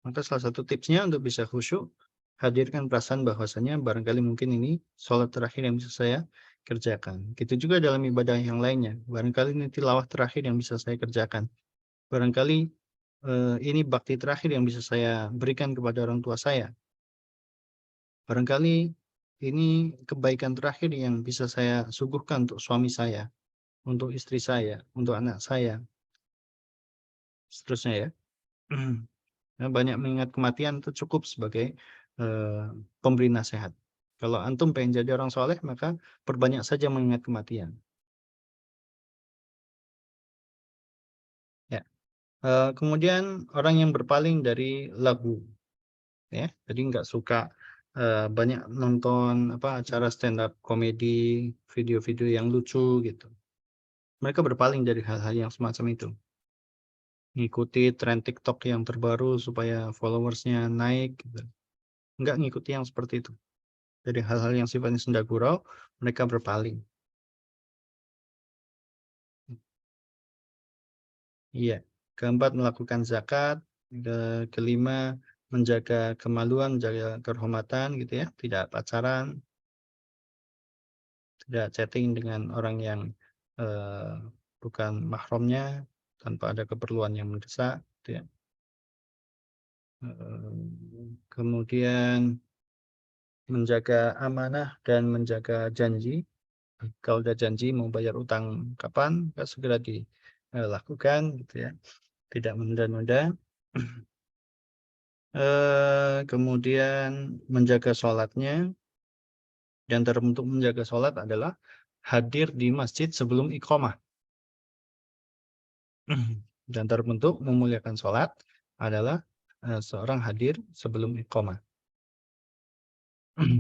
Maka salah satu tipsnya untuk bisa khusyuk, hadirkan perasaan bahwasanya barangkali mungkin ini sholat terakhir yang bisa saya kerjakan. Gitu juga dalam ibadah yang lainnya. Barangkali ini tilawah terakhir yang bisa saya kerjakan. Barangkali ini bakti terakhir yang bisa saya berikan kepada orang tua saya. Barangkali ini kebaikan terakhir yang bisa saya suguhkan untuk suami saya, untuk istri saya, untuk anak saya, seterusnya ya. Nah, banyak mengingat kematian itu cukup sebagai pemberi nasihat. Kalau antum pengen jadi orang soleh, maka perbanyak saja mengingat kematian. Ya. Kemudian orang yang berpaling dari lagu, ya, jadi nggak suka banyak nonton acara stand up komedi, video-video yang lucu gitu. Mereka berpaling dari hal-hal yang semacam itu. Ngikuti tren TikTok yang terbaru supaya followersnya naik gitu. Nggak ngikuti yang seperti itu. Dari hal-hal yang sifatnya senda gurau, mereka berpaling. Iya. Keempat, melakukan zakat. Kelima, menjaga kemaluan, menjaga kehormatan gitu ya. Tidak pacaran, tidak chatting dengan orang yang bukan mahramnya tanpa ada keperluan yang mendesak gitu ya. Kemudian menjaga amanah dan menjaga janji. Kalau udah janji mau bayar utang kapan, segera dilakukan gitu ya. Tidak menunda-nunda. Kemudian menjaga sholatnya. Dan terbentuk menjaga sholat adalah hadir di masjid sebelum iqamah. Dan terbentuk memuliakan sholat adalah seorang hadir sebelum iqamah.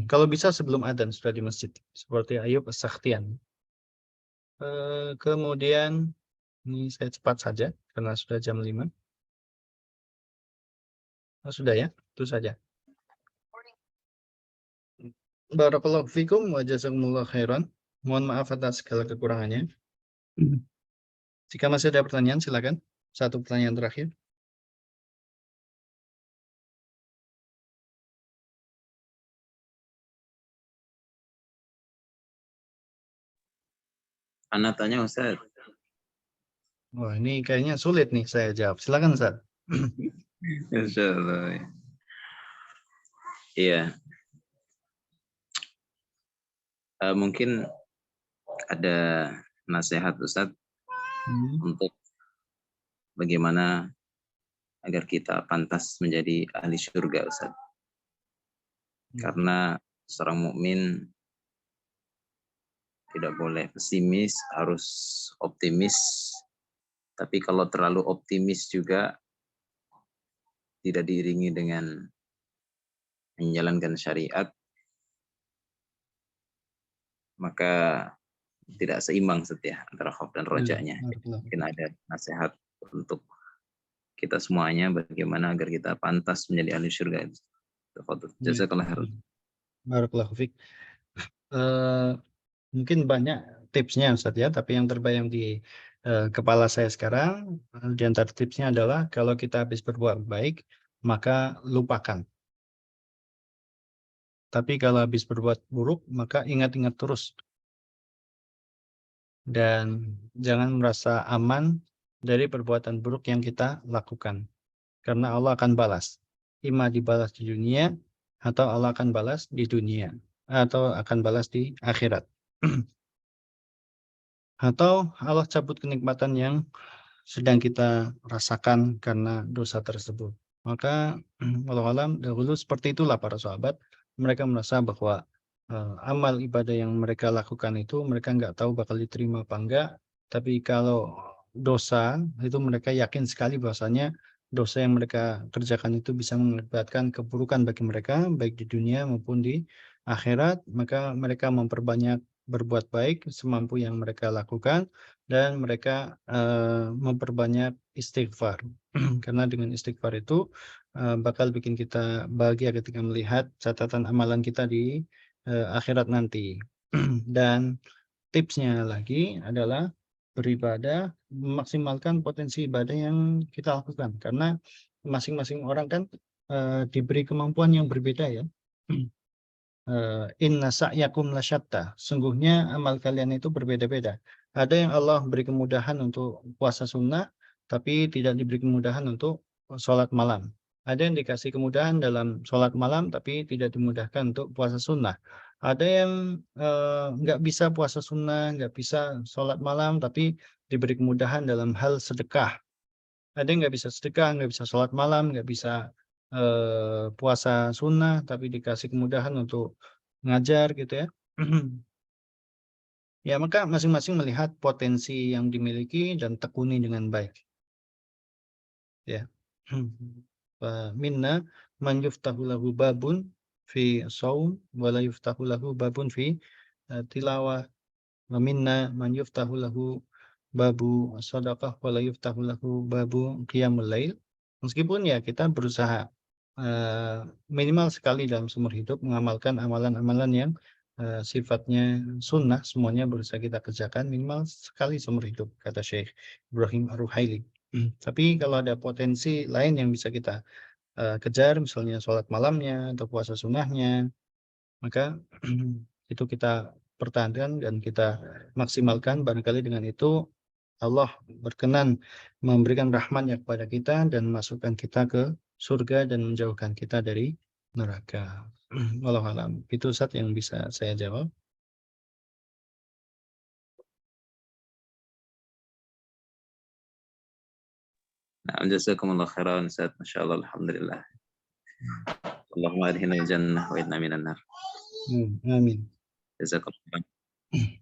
Kalau bisa sebelum adzan sudah di masjid, seperti Ayub As-Sakhtian. Kemudian ini saya cepat saja karena sudah jam 5. Sudah ya, itu saja. Barakallahu fikum wa jazakumullah khairan. Mohon maaf atas segala kekurangannya. Jika masih ada pertanyaan, silakan. Satu pertanyaan terakhir. Anak tanya Ustaz. Wah, ini kayaknya sulit nih saya jawab. Silakan Ustaz. Insyaallah. Iya. Mungkin ada nasihat Ustaz untuk bagaimana agar kita pantas menjadi ahli surga Ustaz. Karena seorang mukmin tidak boleh pesimis, harus optimis. Tapi kalau terlalu optimis juga tidak diiringi dengan menjalankan syariat, maka tidak seimbang setia antara khauf dan rojanya. Mungkin ada nasihat untuk kita semuanya bagaimana agar kita pantas menjadi ahli surga. Jazakallah khairan. Barakallahu fiik. Mungkin banyak tipsnya Ustaz ya, tapi yang terbayang di kepala saya sekarang di antara tipsnya adalah kalau kita habis berbuat baik maka lupakan. Tapi kalau habis berbuat buruk maka ingat-ingat terus. Dan jangan merasa aman dari perbuatan buruk yang kita lakukan. Karena Allah akan balas. Ima dibalas di dunia atau Allah akan balas di dunia atau akan balas di akhirat. Atau Allah cabut kenikmatan yang sedang kita rasakan karena dosa tersebut. Maka walau alam dahulu seperti itulah para sahabat. Mereka merasa bahwa amal ibadah yang mereka lakukan itu mereka nggak tahu bakal diterima apa enggak. Tapi kalau dosa itu mereka yakin sekali bahwasanya dosa yang mereka kerjakan itu bisa mengakibatkan keburukan bagi mereka baik di dunia maupun di akhirat. Maka mereka memperbanyak berbuat baik semampu yang mereka lakukan dan mereka memperbanyak istighfar. Karena dengan istighfar itu bakal bikin kita bahagia ketika melihat catatan amalan kita di akhirat nanti. Dan tipsnya lagi adalah beribadah, memaksimalkan potensi ibadah yang kita lakukan. Karena masing-masing orang kan diberi kemampuan yang berbeda ya. Inna sa'yakum lasyatta. Sungguhnya amal kalian itu berbeda-beda. Ada yang Allah beri kemudahan untuk puasa sunnah, tapi tidak diberi kemudahan untuk sholat malam. Ada yang dikasih kemudahan dalam sholat malam tapi tidak dimudahkan untuk puasa sunnah. Ada yang nggak bisa puasa sunnah, nggak bisa sholat malam tapi diberi kemudahan dalam hal sedekah. Ada yang nggak bisa sedekah, nggak bisa sholat malam, nggak bisa puasa sunnah tapi dikasih kemudahan untuk ngajar gitu ya. Ya, maka masing-masing melihat potensi yang dimiliki dan tekuni dengan baik. Ya. Minna man yuftahu lahu babun fi shaum wa la yuftahu lahu babun fi tilawah. Wa minna man yuftahu lahu babu shadaqah wa la yuftahu lahu babu qiyamul lail. Meskipun ya kita berusaha minimal sekali dalam seumur hidup mengamalkan amalan-amalan yang sifatnya sunnah, semuanya berusaha kita kerjakan minimal sekali seumur hidup, kata Syekh Ibrahim Ar-Ruhaili. Tapi kalau ada potensi lain yang bisa kita kejar, misalnya sholat malamnya atau puasa sunnahnya, maka itu kita pertahankan dan kita maksimalkan. Barangkali dengan itu Allah berkenan memberikan rahmatnya kepada kita dan masukkan kita ke surga dan menjauhkan kita dari neraka. Wallahu a'lam. Itu Ustaz yang bisa saya jawab. Nah, jazakumullah khairan Ustaz. Masyaallah, alhamdulillah. Allahumma adhina jannah wa inna minan nar. Amin. Jazakumullah.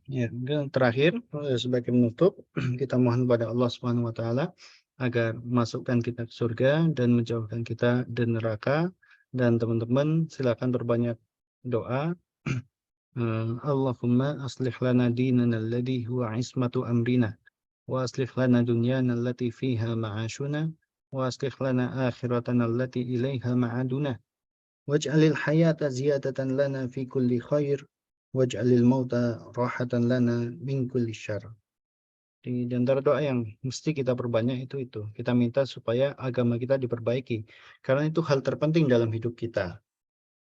Ya, terakhir sebagai penutup kita mohon kepada Allah Subhanahu wa taala agar masukkan kita ke surga dan menjauhkan kita dari neraka. Dan teman-teman silakan berbanyak doa. Allahumma aslih lana dinana alladhi huwa ismatu amrina wa aslih lana dunyana allati fiha ma'ashuna wa aslih lana akhiratana allati ilaiha ma'aduna waj'alil hayata ziyadatan lana fi kulli khair waj'alil mauta rahatan lana min kulli syarr. Di antara doa yang mesti kita perbanyak itu. Kita minta supaya agama kita diperbaiki. Karena itu hal terpenting dalam hidup kita.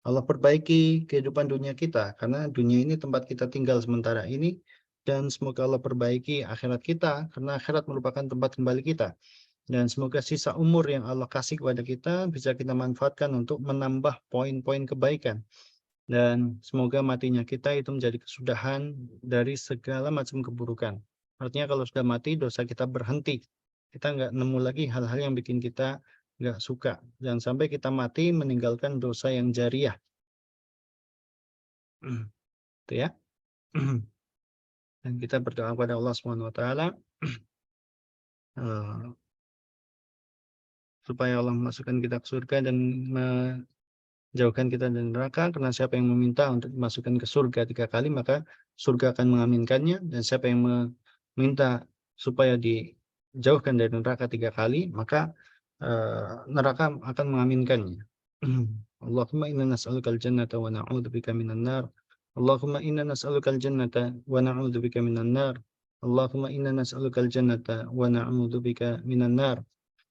Allah perbaiki kehidupan dunia kita. Karena dunia ini tempat kita tinggal sementara ini. Dan semoga Allah perbaiki akhirat kita. Karena akhirat merupakan tempat kembali kita. Dan semoga sisa umur yang Allah kasih kepada kita bisa kita manfaatkan untuk menambah poin-poin kebaikan. Dan semoga matinya kita itu menjadi kesudahan dari segala macam keburukan. Artinya kalau sudah mati, dosa kita berhenti. Kita nggak nemu lagi hal-hal yang bikin kita nggak suka. Jangan sampai kita mati meninggalkan dosa yang jariah. Itu ya. Dan kita berdoa kepada Allah SWT supaya Allah memasukkan kita ke surga dan jauhkan kita dari neraka. Karena siapa yang meminta untuk dimasukkan ke surga 3 kali, maka surga akan mengaminkannya. Dan siapa yang meminta supaya dijauhkan dari neraka 3 kali, maka neraka akan mengaminkannya. Allahumma inna nas'alukal jannata wa na'udzubika minan nar. Allahumma inna nas'alukal jannata wa na'udzubika minan nar. Allahumma inna nas'alukal jannata wa na'udzubika minan nar.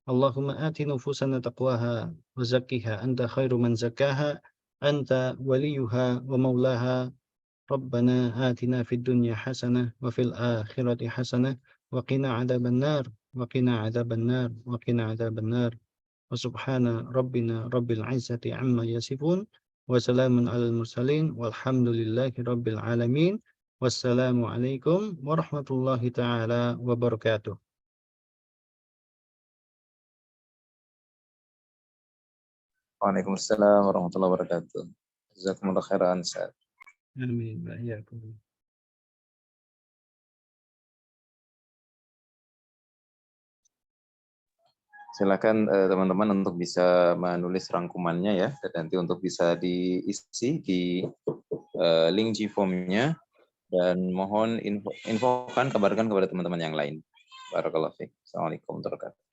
Allahumma ati nufusana taqwaha wa zakkiha anta khairu man zakkaha anta waliyuha wa maulaha. Rabbana atina fid dunya hasanah wa fil akhirati hasanah wa qina adzaban nar wa qina adzaban nar wa qina adzaban nar. Wa subhana rabbina rabbil izzati amma yasifun wa salamun alal mursalin walhamdulillahi rabbil alamin. Wassalamu alaikum warahmatullahi taala wabarakatuh. Waalaikumsalam warahmatullahi wabarakatuh. Jazakumullah khairan Ustaz. Amin. Ya. Silakan teman-teman untuk bisa menulis rangkumannya ya, dan nanti untuk bisa diisi di link G-form-nya, dan mohon infokan, kabarkan kepada teman-teman yang lain. Barakallahu fiik. Assalamualaikum warahmatullahi wabarakatuh.